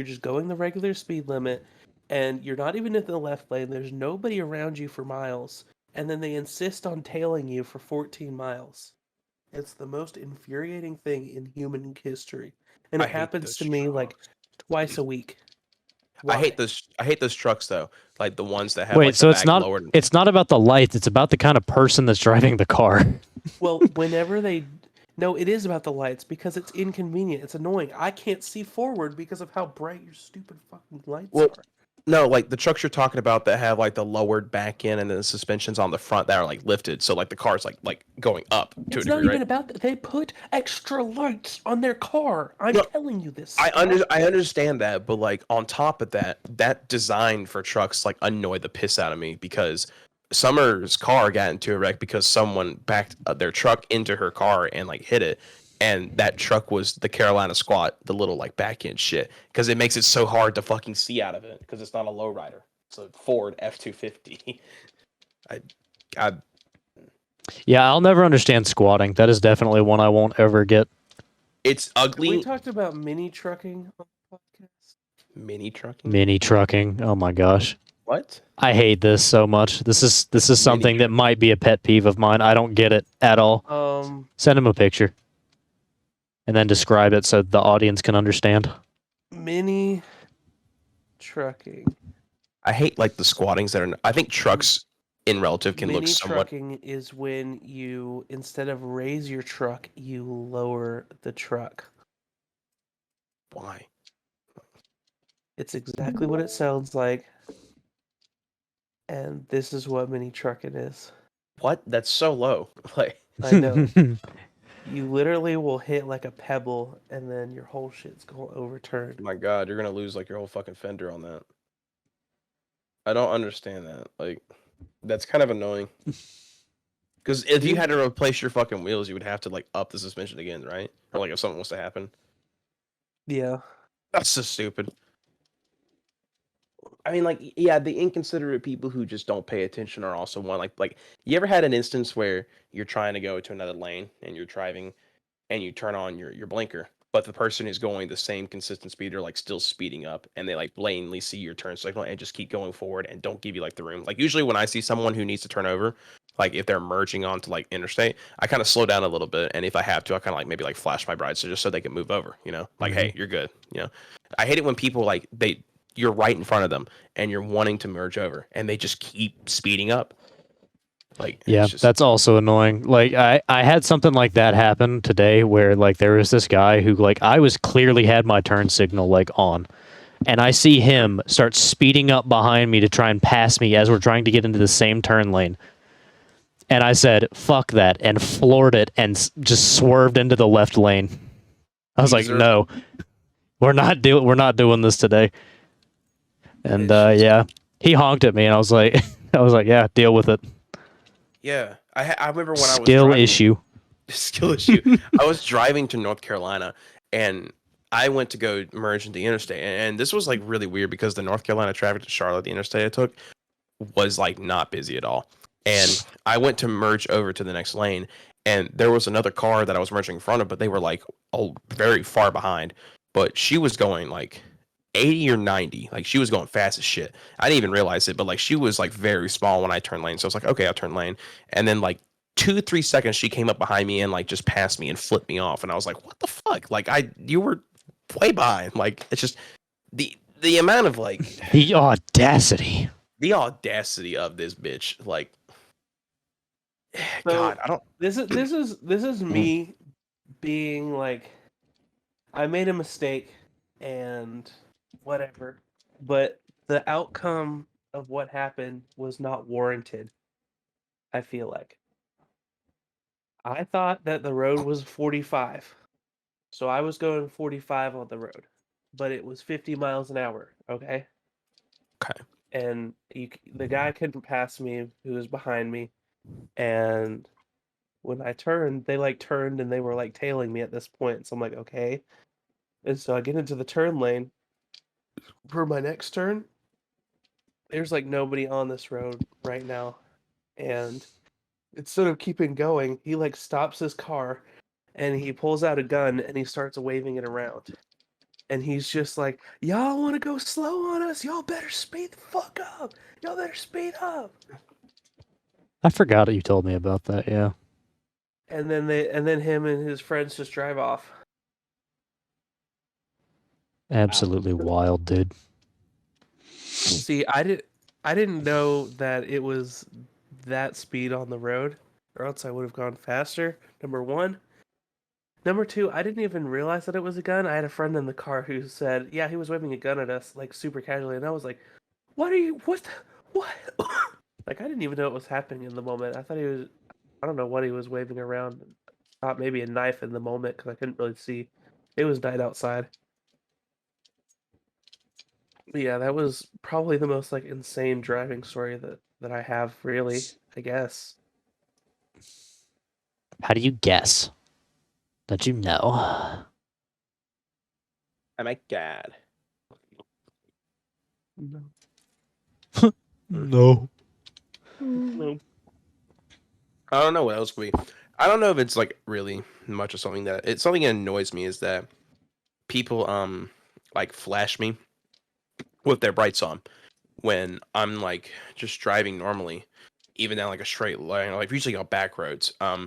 just going the regular speed limit, and you're not even in the left lane. There's nobody around you for miles, and then they insist on tailing you for 14 miles. It's the most infuriating thing in human history, and I it hate happens those to me like trucks. twice a week. I Why? hate those. I hate those trucks though. Like the ones that have Wait, like the so it's back not lowered. it's not about the lights, it's about the kind of person that's driving the car. Well, whenever they. No, it is about the lights because it's inconvenient. It's annoying. I can't see forward because of how bright your stupid fucking lights Well, are. no, like the trucks you're talking about that have like the lowered back end and then the suspensions on the front that are like lifted, so like the car's like going up to a It's not degree, even right? about that. They put extra lights on their car. I'm No, telling you this stuff. I understand that, but like on top of that, that design for trucks like annoyed the piss out of me because Summer's car got into a wreck because someone backed their truck into her car and like hit it, and that truck was the Carolina Squat, the little like back end shit, because it makes it so hard to fucking see out of it because it's not a lowrider, it's a Ford F-250. I, I Yeah, I'll never understand squatting. That is definitely one I won't ever get. it's Have we ugly. talked about mini trucking on the podcast? Mini trucking. Mini trucking. Oh my gosh. What? I hate this so much. This is Mini something that might be a pet peeve of mine. I don't get it at all. Send him a picture and then describe it so the audience can understand. Mini trucking. I hate like the squattings that are. I think trucks in relative can look Mini somewhat. trucking is when you, instead of raise your truck, you lower the truck. Why? It's exactly what it sounds like, and this is what mini trucking is. What? That's so low. Like, I know. You literally will hit like a pebble, and then your whole shit's going to overturn. my God, you're gonna lose like your whole fucking fender on that. I don't understand that. Like, that's kind of annoying. Because if you Dude, had to replace your fucking wheels, you would have to like up the suspension again, right? Or like if something was to happen. yeah. That's so stupid. I mean, like, yeah, the inconsiderate people who just don't pay attention are also one. Like, you ever had an instance where you're trying to go to another lane and you're driving and you turn on your blinker, but the person who's going the same consistent speed are like still speeding up and they like blatantly see your turn signal and just keep going forward and don't give you like the room. Like usually when I see someone who needs to turn over, like if they're merging onto like interstate, I kind of slow down a little bit, and if I have to, I kind of like maybe like flash my brights so just so they can move over, like, hey, you're good. I hate it when people like you're right in front of them and you're wanting to merge over and they just keep speeding up. Like Yeah, it's just that's also annoying. Like I had something like that happen today where like there was this guy who like I was clearly had my turn signal like on. And I see him start speeding up behind me to try and pass me as we're trying to get into the same turn lane. And I said, "Fuck that," and floored it and just swerved into the left lane. I was you like, deserve "No, we're not doing this today." And it's just yeah, he honked at me, and I was like, "I was like, yeah, deal with it." yeah. I remember when I was Skill driving. issue. Skill issue. I was driving to North Carolina and I went to go merge into the interstate. And this was like really weird because the North Carolina traffic to Charlotte, the interstate I took, was like not busy at all. And I went to merge over to the next lane and there was another car that I was merging in front of, but they were like very far behind. But she was going like 80 or 90. Like she was going fast as shit. I didn't even realize it, but like she was like very small when I turned lane. So I was like, okay, I'll turn lane. And then like 2 3 seconds she came up behind me and like just passed me and flipped me off. And I was like, what the fuck? Like you were way behind. Like it's just the amount of like The audacity. the audacity of this bitch. Like So God, I don't this is Mm. me being like, I made a mistake and whatever, but the outcome of what happened was not warranted. I feel like I thought that the road was 45. So I was going 45 on the road, but it was 50 miles an hour, okay? Okay. And the guy couldn't pass me who was behind me, and when I turned, they like turned and they were like tailing me at this point. So I'm like, okay. And so I get into the turn lane for my next turn. There's like nobody on this road right now. And instead of keeping going, he like stops his car and he pulls out a gun and he starts waving it around. And he's just like, y'all want to go slow on us? Y'all better speed the fuck up. Y'all better speed up. I forgot that you told me about that. Yeah. And then him and his friends just drive off. Absolutely wild, dude. See, I didn't know that it was that speed on the road, or else I would have gone faster. Number one. Number two, I didn't even realize that it was a gun. I had a friend in the car who said, yeah, he was waving a gun at us, like super casually, and I was like, what? Like, I didn't even know it was happening in the moment. I thought he was, I don't know what he was waving around. I thought maybe a knife in the moment because I couldn't really see. It was night outside. But yeah, that was probably the most like insane driving story that I have, really, I guess. How do you guess that you know? Oh my god. No. No. No. I don't know what else could be. I don't know if it's like really much of something that it's something that annoys me is that people like flash me with their brights on when I'm like just driving normally, even down like a straight line, like usually on back roads. I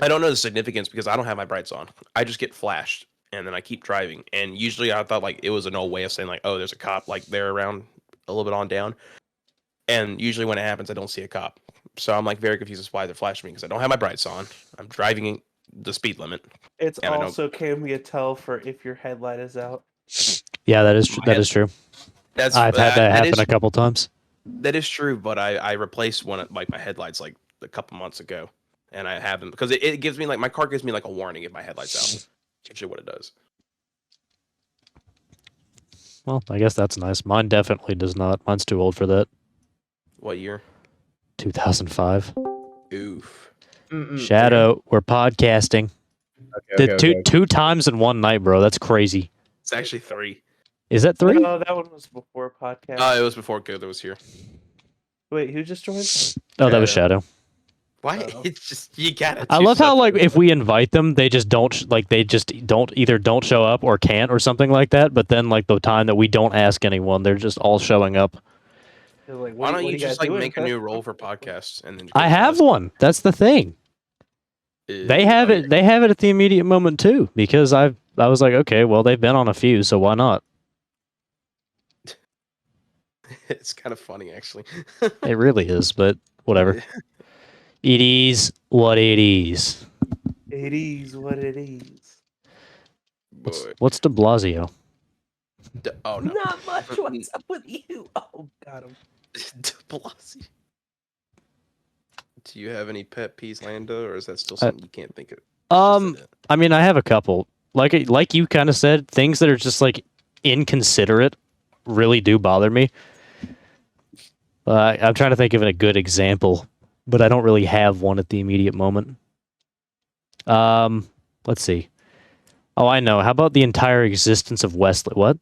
don't know the significance because I don't have my brights on. I just get flashed and then I keep driving. And usually I thought like it was an old way of saying like, oh, there's a cop like there around a little bit on down. And usually when it happens, I don't see a cop. So I'm like very confused as why they're flashing me because I don't have my brights on. I'm driving the speed limit. It's And I don't. also can be a tell for if your headlight is out. Yeah, that is that is true. I've had that happen a couple times. That is true, but I replaced one of like my headlights like a couple months ago, and I haven't because it gives me like my car gives me like a warning if my headlights out. Usually what it does. Well, I guess that's nice. Mine definitely does not. Mine's too old for that. What year? 2005. Oof. Shadow, we're podcasting. Two times in one night, bro. That's crazy. It's actually 3. Is that 3? No, that one was before podcast. It was before Good was here. Wait, who just joined? Oh, that was Shadow. Why? Oh. It's just you gotta. I do love how something. like if we invite them, they just don't either don't show up or can't or something like that. But then like the time that we don't ask anyone, they're just all showing up. They're like, Why don't you guys just like doing? make a new role for podcasts and then? I have one. That's the thing. They have it. They have it at the immediate moment too. Because I was like, okay, well they've been on a few, so why not? It's kind of funny actually. It really is, but whatever. It is what it is. It is what it is. What's De Blasio? Oh no. Not much. What's up with you? Oh, got him. De Blasio. Do you have any pet peeves, Lando, or is that still something you can't think of? I mean, I have a couple. Like you kind of said, things that are just like inconsiderate really do bother me. I'm trying to think of a good example, but I don't really have one at the immediate moment. Let's see. Oh, I know. How about the entire existence of Wesley? What?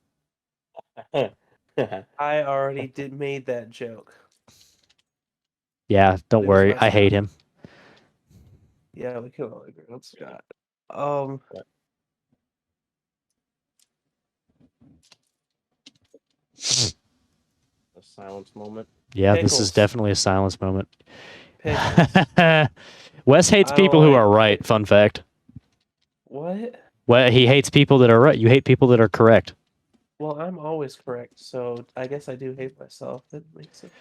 I already made that joke. Yeah, don't It was worry. messed I hate up. him. Yeah, we can all agree on Scott. A silence moment. Yeah, this Pickles. is definitely a silence moment. Pickles. Wes hates I don't people who like are right. Fun fact. What? Well, he hates people that are right. You hate people that are correct. Well, I'm always correct, so I guess I do hate myself. That makes sense.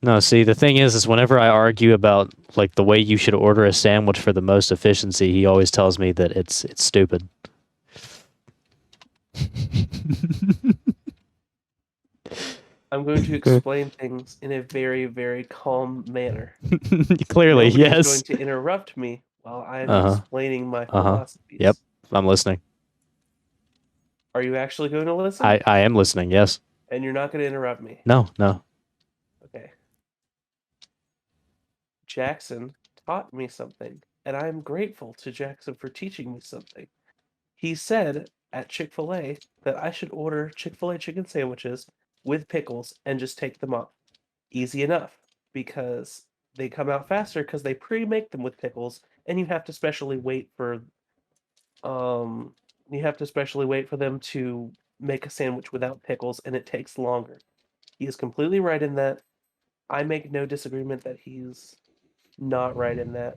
No, see, the thing is whenever I argue about like the way you should order a sandwich for the most efficiency, he always tells me that it's stupid. I'm going to explain things in a very, very calm manner. Clearly, Nobody yes. is going to interrupt me while I'm Uh-huh. explaining my Uh-huh. philosophies. Yep. I'm listening. Are you actually going to listen? I am listening. Yes. And you're not going to interrupt me. No. No. Okay. Jackson taught me something, and I'm grateful to Jackson for teaching me something. He said at Chick-fil-A that I should order Chick-fil-A chicken sandwiches with pickles and just take them up. Easy enough, because they come out faster because they pre-make them with pickles, and you have to specially wait for them to make a sandwich without pickles, and it takes longer. He is completely right in that. I make no disagreement that he's not right in that.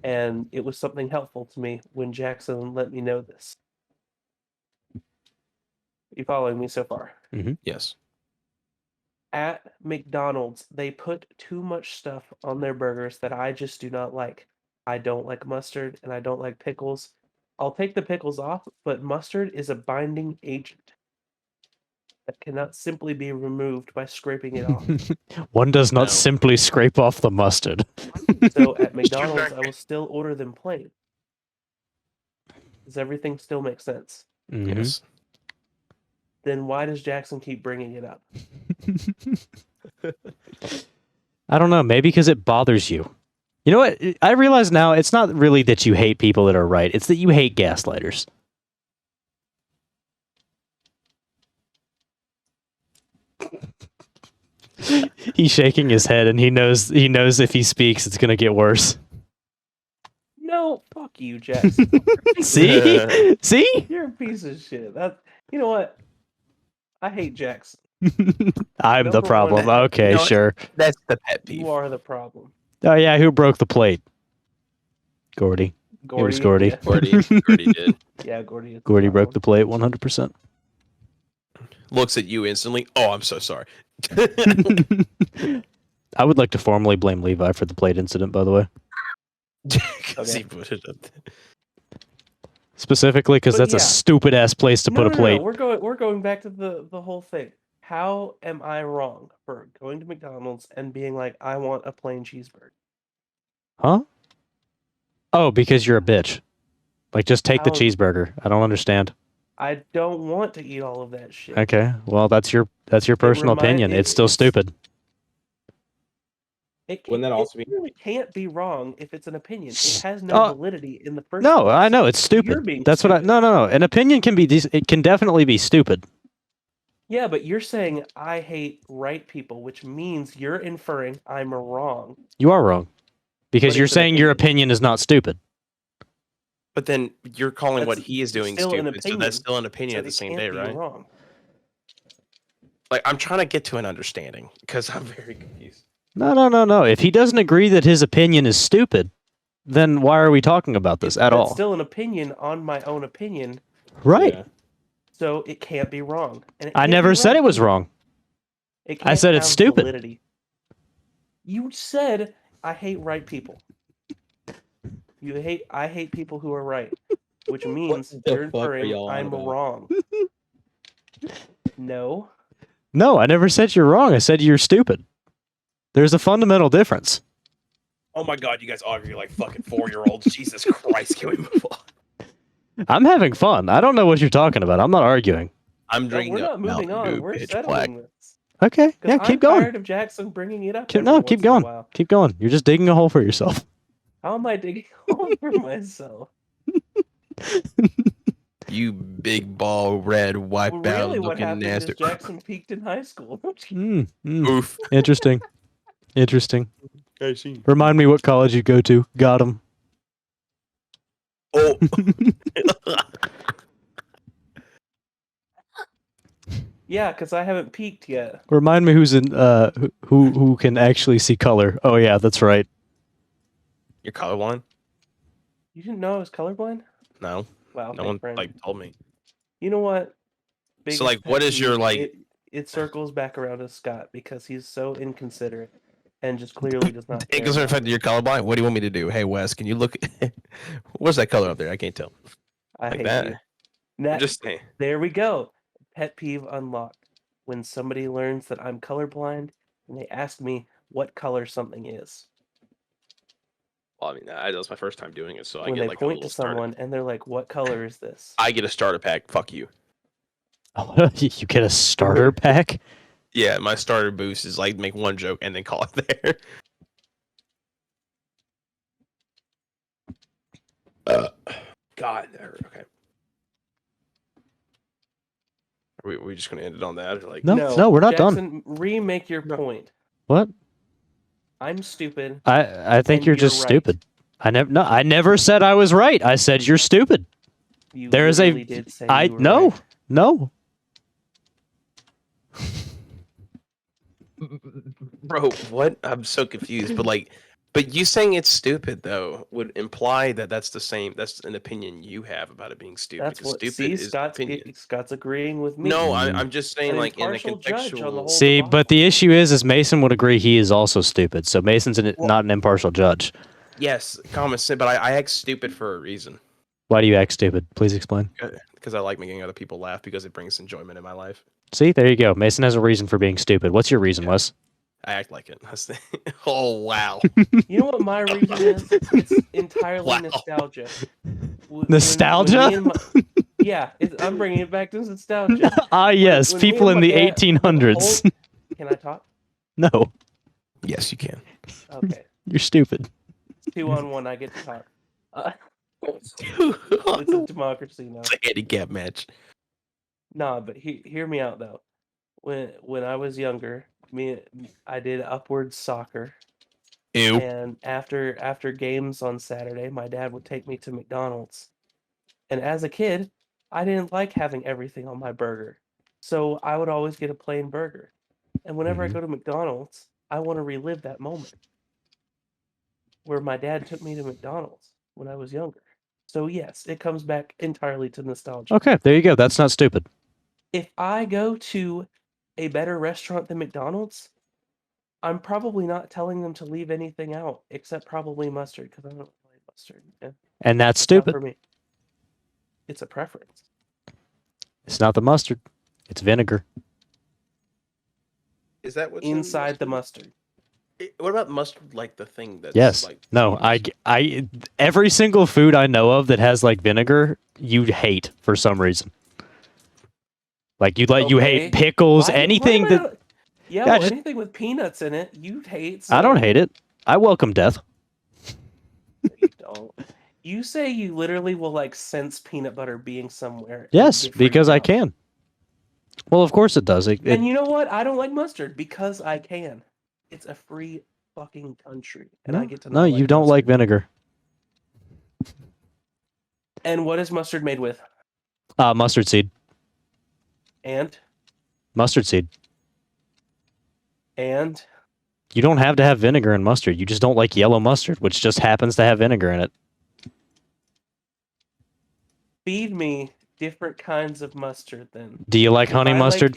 And it was something helpful to me when Jackson let me know this. You following me so far? Yes. At McDonald's, they put too much stuff on their burgers that I just do not like. I don't like mustard and I don't like pickles. I'll take the pickles off, but mustard is a binding agent that cannot simply be removed by scraping it off. One does not No. simply scrape off the mustard. So at McDonald's, I will still order them plain. Does everything still make sense? Mhm. Yes. Then why does Jackson keep bringing it up? I don't know. Maybe because it bothers you. You know what? I realize now it's not really that you hate people that are right. It's that you hate gaslighters. He's shaking his head, and he knows if he speaks, it's gonna get worse. No, fuck you, Jackson. See, see, You're a piece of shit. You know what? I hate Jackson. I'm the Number problem. one, Okay, you know what? sure. That's the pet peeve. You are the problem. Oh yeah, who broke the plate? Gordy. Gordy. It was Gordy. Yeah, Gordy did. yeah Gordy. Is Gordy broke the problem. plate 100%. Looks at you instantly. Oh, I'm so sorry. I would like to formally blame Levi for the plate incident, by the way. Because Okay. he put it up there. Specifically because But that's yeah. a stupid ass place to put a plate. No. We're going back to the whole thing. How am I wrong for going to McDonald's and being like, I want a plain cheeseburger? Huh? Oh, because you're a bitch. Like, just take the How- cheeseburger. I don't understand. I don't want to eat all of that shit. Okay, well, that's your personal opinion. It's still stupid. Wouldn't that also it be- really can't be wrong if it's an opinion. It has no Uh, validity in the first No, place. I know it's You're stupid. being That's what I. stupid. No. An opinion can be. It can definitely be stupid. Yeah, but you're saying I hate right people, which means you're inferring I'm wrong. You are wrong, because But you're it's an saying your opinion. opinion is not stupid. But then you're calling what That's he is doing still an stupid, so opinion, that's still an opinion So at the it same can't day, be right? wrong. Like, I'm trying to get to an understanding because I'm very confused. No. If he doesn't agree that his opinion is stupid, then why are we talking about this at That's all? still an opinion on my own opinion, Right. Yeah. so it can't be wrong. And it I can't never be said right it was either. wrong. It I said can't it's have stupid. validity. You said I hate right people. I hate people who are right, which means the you're fuck are inferring y'all on I'm about? wrong. No. No, I never said you're wrong. I said you're stupid. There's a fundamental difference. Oh my god, you guys argue like fucking 4-year-olds. Jesus Christ, can we move on? I'm having fun. I don't know what you're talking about. I'm not arguing. I'm No, drinking we're a not moving Mountain on. Dew We're pitch settling black. this. Okay. 'Cause Yeah, I'm keep going. tired of Jackson bringing it up. Keep every keep once in a going. while. Keep going. You're just digging a hole for yourself. How am I digging a hole for myself? You big ball red Well, wipeout really, what looking happened nasty. is Jackson peaked in high school. Oof. Interesting. Interesting. I see. Remind me what college you go to. Got him. Oh. Yeah, because I haven't peaked yet. Remind me who's in who can actually see color. Oh yeah, that's right. You're colorblind? You didn't know I was colorblind? No. Wow, No fake one friend. like told me. You know what? Biggest like, what pet is your, peeve, like- It circles back around to Scott because he's so inconsiderate and just clearly does not care. It goes to the about fact that me. you're colorblind. What do you want me to do? Hey Wes, can you look? What's that color up there? I can't tell. I Like hate that. you. I'm That, just saying. there we go. Pet peeve unlocked. when somebody learns that I'm colorblind and they ask me what color something is. Well, I mean, that was my first time doing it, so I When get they like a point to little starter. someone and they're like, "What color is this?" I get a starter pack. Fuck you. You get a starter pack? Yeah, my starter boost is like make one joke and then call it there. God, okay. Are we just gonna end it on that? Or like, No, we're not done. Jackson, remake your No. point. What? I'm stupid. I think and you're you're just right. stupid. I never said I was right. I said you're stupid. You There is a literally did say you were no. right. No. bro, what? I'm so confused. But you saying it's stupid though would imply that that's the same. That's an opinion you have about it being stupid. That's because what. stupid See, is opinion. Scott's agreeing with me. No, Mm. I'm just saying An like in a impartial judge on the contextual. whole See, debacle. but the issue is Mason would agree he is also stupid. So Mason's not an impartial judge. Yes, common sense. But I act stupid for a reason. Why do you act stupid? Please explain. Because I like making other people laugh because it brings enjoyment in my life. See, there you go. Mason has a reason for being stupid. What's your reason, Yeah. Wes? I act like it. That's the... Oh wow. You know what my reason is? It's entirely Wow. nostalgia. Nostalgia? Yeah, I'm bringing it back to nostalgia. Ah, yes. when me people and in my the dad- 1800s. Can I talk? No, Yes, you can. Okay. you're stupid. 2-on-1, I get to talk. It's It's a democracy now. a handicap match. Nah, but hear me out though. When I was younger, I did upward soccer, Ew. and after games on Saturday, my dad would take me to McDonald's. And as a kid, I didn't like having everything on my burger, so I would always get a plain burger. And whenever I Mhm. go to McDonald's, I want to relive that moment where my dad took me to McDonald's when I was younger. So yes, it comes back entirely to nostalgia. Okay, there you go. That's not stupid. If I go to a better restaurant than McDonald's, I'm probably not telling them to leave anything out except probably mustard because I don't like mustard. Yeah, And that's not stupid. for me. It's a preference. It's not the mustard. It's vinegar. Is that what's Inside the mustard. What about mustard? Like the thing that's Yes. like. No, every single food I know of that has like vinegar, you hate for some reason. Like you hate pickles, anything that Yeah, Yeah, well, just- anything with peanuts in it, you hate. I don't so- hate it. I welcome death. You don't. You say you literally will like sense peanut butter being somewhere. and Yes, get freaked because I out. can. Well, of course it does. And you know what? I don't like mustard because I can. It's a free fucking country, and I get to. No, not you don't like mustard. vinegar. And what is mustard made with? Mustard seed. And Mustard seed. and You don't have to have vinegar in mustard. You just don't like yellow mustard, which just happens to have vinegar in it. feed me different kinds of mustard. Then Do you like If honey I mustard?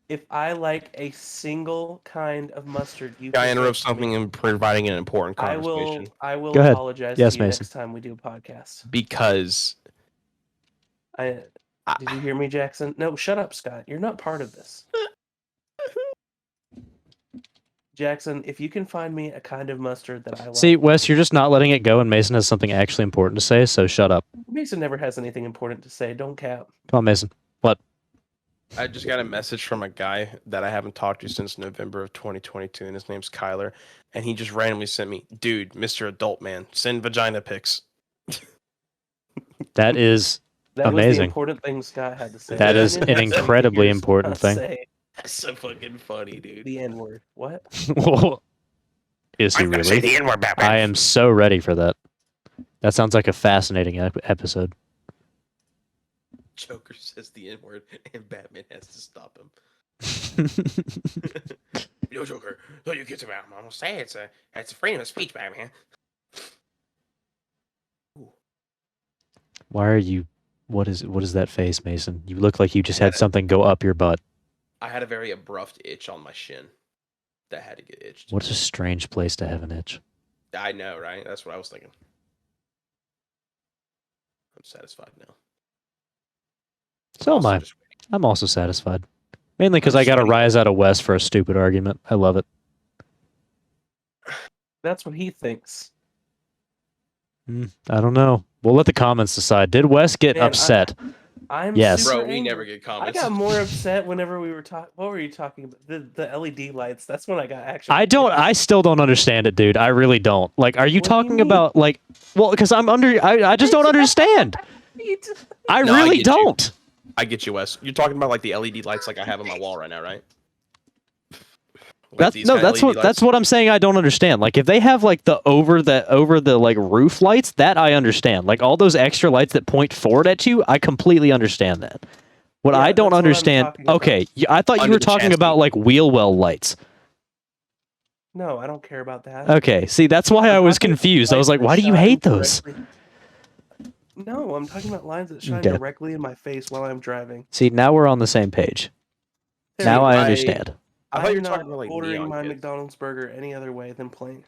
if I like a single kind of mustard, you I can interrupt give me. something and providing an important I conversation will Go ahead. apologize Yes, to you Mason. next time we do a podcast. because Did you hear me, Jackson? No, shut up, Scott. You're not part of this. Jackson, if you can find me a kind of mustard that I like. See, Wes, you're just not letting it go, and Mason has something actually important to say, so shut up. Mason never has anything important to say. Don't cap. Come on, Mason. What? I just got a message from a guy that I haven't talked to since November of 2022, and his name's Kyler, and he just randomly sent me, "Dude, Mr. Adult Man, send vagina pics." That is That was the Amazing. important thing Scott had to say. That I is didn't an have to incredibly hear important Scott thing. say That's so fucking funny, dude. The N word. What? Is he I'm gonna say really? the N-word, Batman. I am so ready for that. That sounds like a fascinating episode. Joker says the N-word, and Batman has to stop him. Yo, Joker, no, you get to I'm gonna say it's a freedom of speech, Batman. Why are you? What is that face, Mason? You look like you just I had had it. something go up your butt. I had a very abrupt itch on my shin that had to get itched. What a strange place to have an itch. I know, right? That's what I was thinking. I'm satisfied now. So am Also I. just waiting. I'm also satisfied. Mainly because I got a rise out of Wes for a stupid argument. I love it. That's what he thinks. I don't know. We'll let the comments decide. Did Wes get Man, upset? I'm Yes. super Bro, we angry. never get I comments. got more upset whenever we were talking. What were you talking about? The LED lights. That's when I got actually. I still don't understand it, dude. I really don't. Like, are you What do you talking mean? about, like, well, because I just don't understand. I No, I really get you. don't. I get you, Wes. You're talking about like the LED lights like I have on my wall right now, right? Like these kind of That's LED lights? what I'm saying. I don't understand. Like, if they have like the over the like roof lights, that I understand. Like all those extra lights that point forward at you, I completely understand that. What Yeah, I don't that's what I'm understand. talking about. Okay, I thought you Under were the talking chassis. about like wheel well lights. No, I don't care about that. Okay, see, that's why I I'm was talking about confused. I was lights like, that why do you shine hate those? directly- No, I'm talking about lines that shine Okay. directly in my face while I'm driving. See, now we're on the same page. There Now you I go. understand. I thought you were I'm talking not about like ordering neon my kits. McDonald's burger any other way than plain.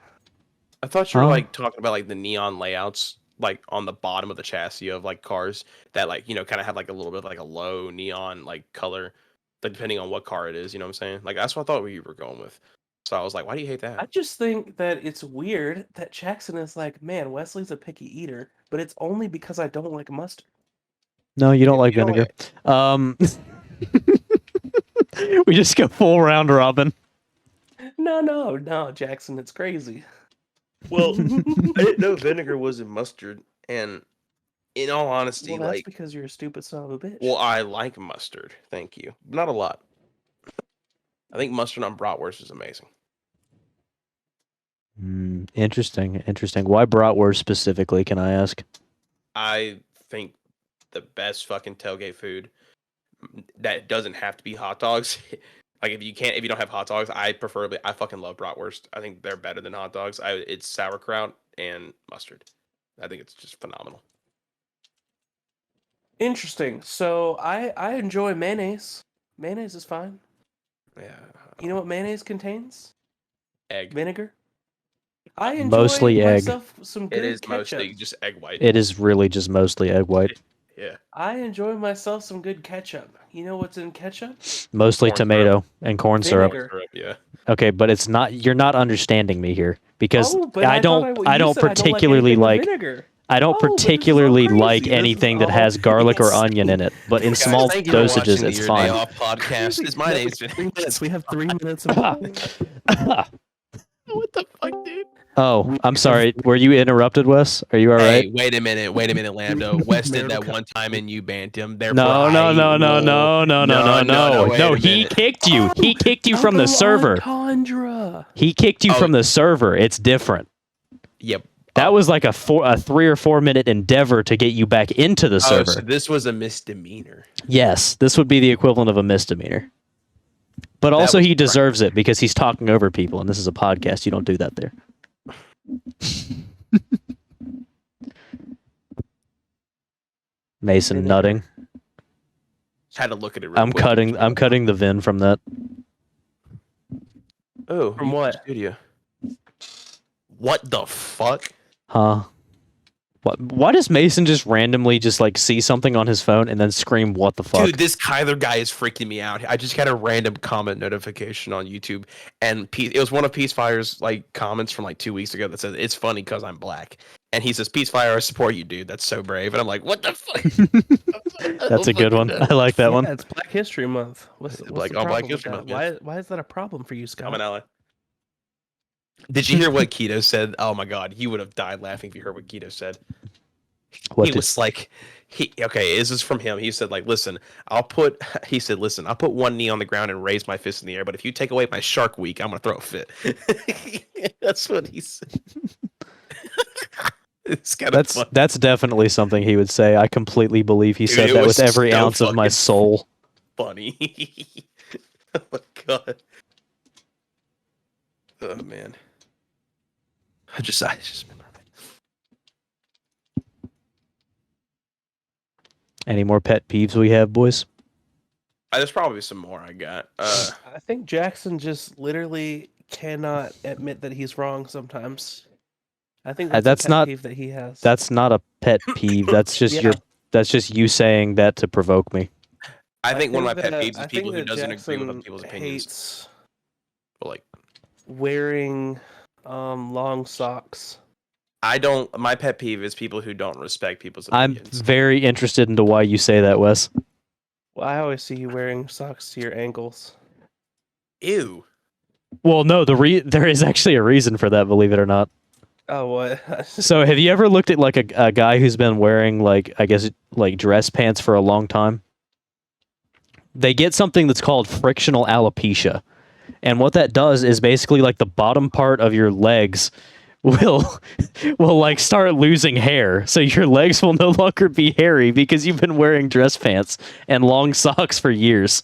I thought you were Huh? like talking about like the neon layouts like on the bottom of the chassis of like cars that like, you know, kind of have like a little bit of like a low neon like color, like depending on what car it is, you know what I'm saying? Like that's what I thought you were going with. So I was like, why do you hate that? I just think that it's weird that Jackson is like, man, Wesley's a picky eater, but it's only because I don't like mustard. No, you don't You like don't vinegar. We just go full round robin. No, Jackson, it's crazy. Well, I didn't know vinegar was in mustard, and in all honesty, Well, that's like, because you're a stupid son of a bitch. well, I like mustard. Thank you. Not a lot. I think mustard on bratwurst is amazing. Interesting. Why bratwurst specifically, can I ask? I think the best fucking tailgate food that doesn't have to be hot dogs. Like if you don't have hot dogs, I fucking love bratwurst. I think they're better than hot dogs. It's sauerkraut and mustard. I think it's just phenomenal. Interesting. So I enjoy mayonnaise. Mayonnaise is fine. Yeah. You know what mayonnaise contains? Egg. Vinegar. I enjoy Mostly egg. myself some good It is ketchup. mostly just egg white. It is really just mostly egg white. Yeah. I enjoy myself some good ketchup. You know what's in ketchup? Mostly Corn tomato and corn syrup. Vinegar. Yeah. Okay, but it's not. You're not understanding me here because Oh, but I don't. you I don't said particularly anything with like. vinegar. I don't Oh, but this is all particularly crazy. like This is anything that all- has garlic or Yes. what in it, but in Guys, small thank you for dosages, watching the it's Your fine. Day Off podcast. Is my No, name's 3 minutes. We have 3 minutes of What the fuck, dude? Oh, I'm sorry. Were you interrupted, Wes? Are you all right? Hey, wait a minute, Lambda. Wes did that one time and you banned him. Therefore, No. wait a He minute. kicked you. He kicked you from the Double server. entendre. He kicked you Oh. from the server. It's different. Yep. That was like a 3 or 4 minute endeavor to get you back into the Oh, server. so this was a misdemeanor. Yes, this would be the equivalent of a misdemeanor. But That also was he deserves it because he's talking over people, and this is a podcast. You don't do that there. Mason Vinegar. nutting. Had to look at it real I'm quick. cutting the VIN from that. Oh, From what? Studio. What the fuck? Huh? Why does Mason just randomly just like see something on his phone and then scream, "What the fuck"? Dude, this Kyler guy is freaking me out. I just got a random comment notification on YouTube, and it was one of Peacefire's like comments from like 2 weeks ago that says it's funny because I'm black, and he says Peacefire, I support you, dude. That's so brave, and I'm like, what the fuck? That's a good one. I like that one. It's Black History Month. What's Black- the Black problem with History that? Month, yes. Why is that a problem for you, I'm Scott? an ally. Did you hear what Keto said? Oh my god, you would have died laughing if you heard what Keto said. What He did- was like, okay, this is from him. He said, like, listen, I'll put one knee on the ground and raise my fist in the air, but if you take away my Shark Week, I'm gonna throw a fit. That's what he said. It's kind of fun. That's definitely something he would say. I completely believe he Dude, said it that was with every so ounce of my fucking soul. Funny. Oh my god. Oh man. I just Any more pet peeves we have, boys? there's probably some more I got. I think Jackson just literally cannot admit that he's wrong sometimes. I think that's, that's a pet not- peeve that he has. That's not a pet peeve. That's just Yeah. that's just you saying that to provoke me. I think one of my pet that- peeves is I people think who that doesn't agree with other Jackson people's opinions. hates But like, wearing long socks. I don't. My pet peeve is people who don't respect people's I'm opinions. very interested into why you say that, Wes. Well, I always see you wearing socks to your ankles. Ew. Well, no, there is actually a reason for that, believe it or not. Oh, what? So, have you ever looked at like a guy who's been wearing like I guess like dress pants for a long time? They get something that's called frictional alopecia. And what that does is basically like the bottom part of your legs will like start losing hair. So your legs will no longer be hairy because you've been wearing dress pants and long socks for years.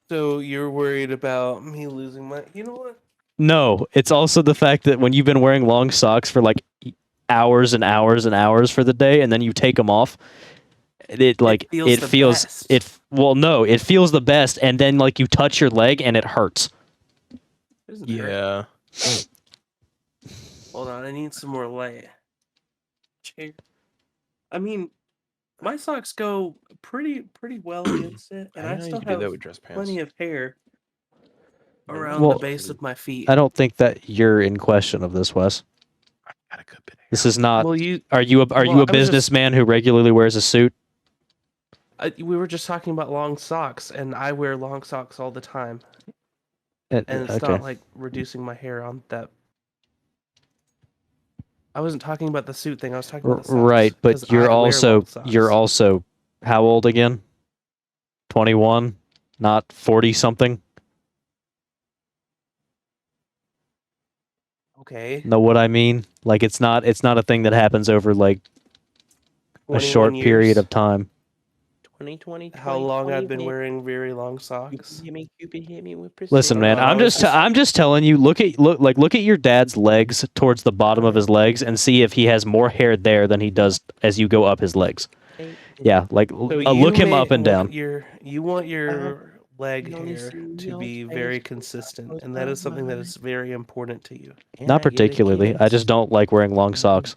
So you're worried about me losing my? You know what? No, it's also the fact that when you've been wearing long socks for like hours and hours and hours for the day and then you take them off, it feels best. well no, it feels the best and then like you touch your leg and it hurts. It doesn't hurt. Yeah. Hold on, I need some more light. Chair. I mean, my socks go pretty well against it, and I still have with dress pants. plenty of hair around Well, the base of my feet. I don't think that you're in question of this, Wes. I got a good bit of hair. This is not. Well, you Are you a well, I was just- businessman who regularly wears a suit? we were just talking about long socks, and I wear long socks all the time, and it's not like reducing my hair on that. I wasn't talking about the suit thing. I was talking about the socks. Right, 'cause but you're I wear long you're socks. also how old again? 21, not 40 something. Okay. Know what I mean? Like it's not a thing that happens over like a 21 short period years. of time. 2020. How long I've been wearing very long socks? Cupid hit me with Listen, man, I was I'm just telling you. Look at your dad's legs towards the bottom of his legs and see if he has more hair there than he does as you go up his legs. Yeah, like look him up and down. You want your leg You only hair see to your be face very goes consistent, and that is something that is very important to you. Not particularly. I just don't like wearing long socks.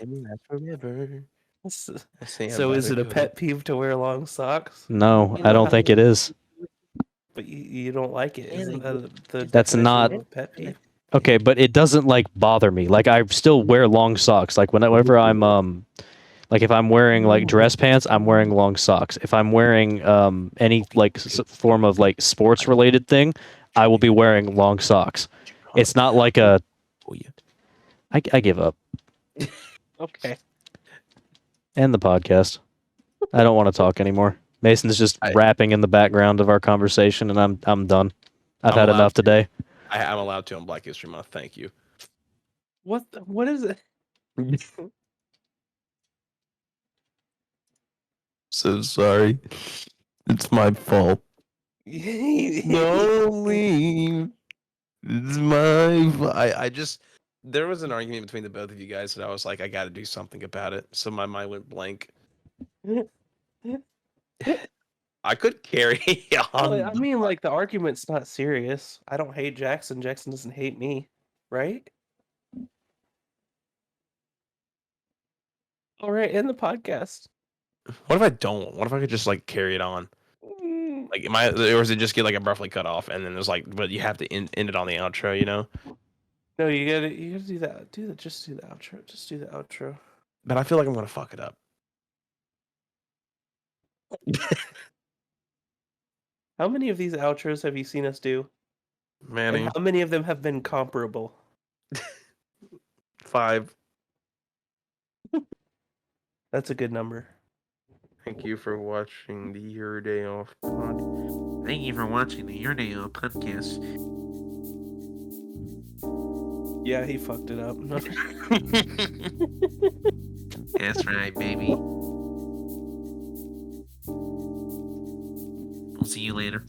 So is it a pet peeve to wear long socks? No, You I know don't how- think it is. But you don't like it. Isn't that the That's definition not- of a pet peeve? Okay, but it doesn't like bother me. Like I still wear long socks. Like whenever I'm like if I'm wearing like dress pants, I'm wearing long socks. If I'm wearing any like form of like sports related thing, I will be wearing long socks. It's not like a I give up. Okay. End the podcast. I don't want to talk anymore. Mason's just rapping in the background of our conversation, and I'm done. I've had enough today. I'm allowed to on Black History Month. Thank you. What is it? So sorry. It's my fault. Don't leave. It's my fault. I just there was an argument between the both of you guys that I was like, I got to do something about it. So my mind went blank. I could carry on. Well, I mean, like the argument's not serious. I don't hate Jackson. Jackson doesn't hate me, right? All right, end the podcast. What if I don't? What if I could just like carry it on? Like, or does it just get like abruptly cut off, and then there's like, but you have to end it on the outro, you know? No, you gotta do that. Just do the outro. Just do the outro. But I feel like I'm gonna fuck it up. How many of these outros have you seen us do? Manny, And how many of them have been comparable? 5. That's a good number. Thank you for watching the Your Day Off pod. Thank you for watching the Your Day Off podcast. Yeah, he fucked it up. That's right, baby. We'll see you later.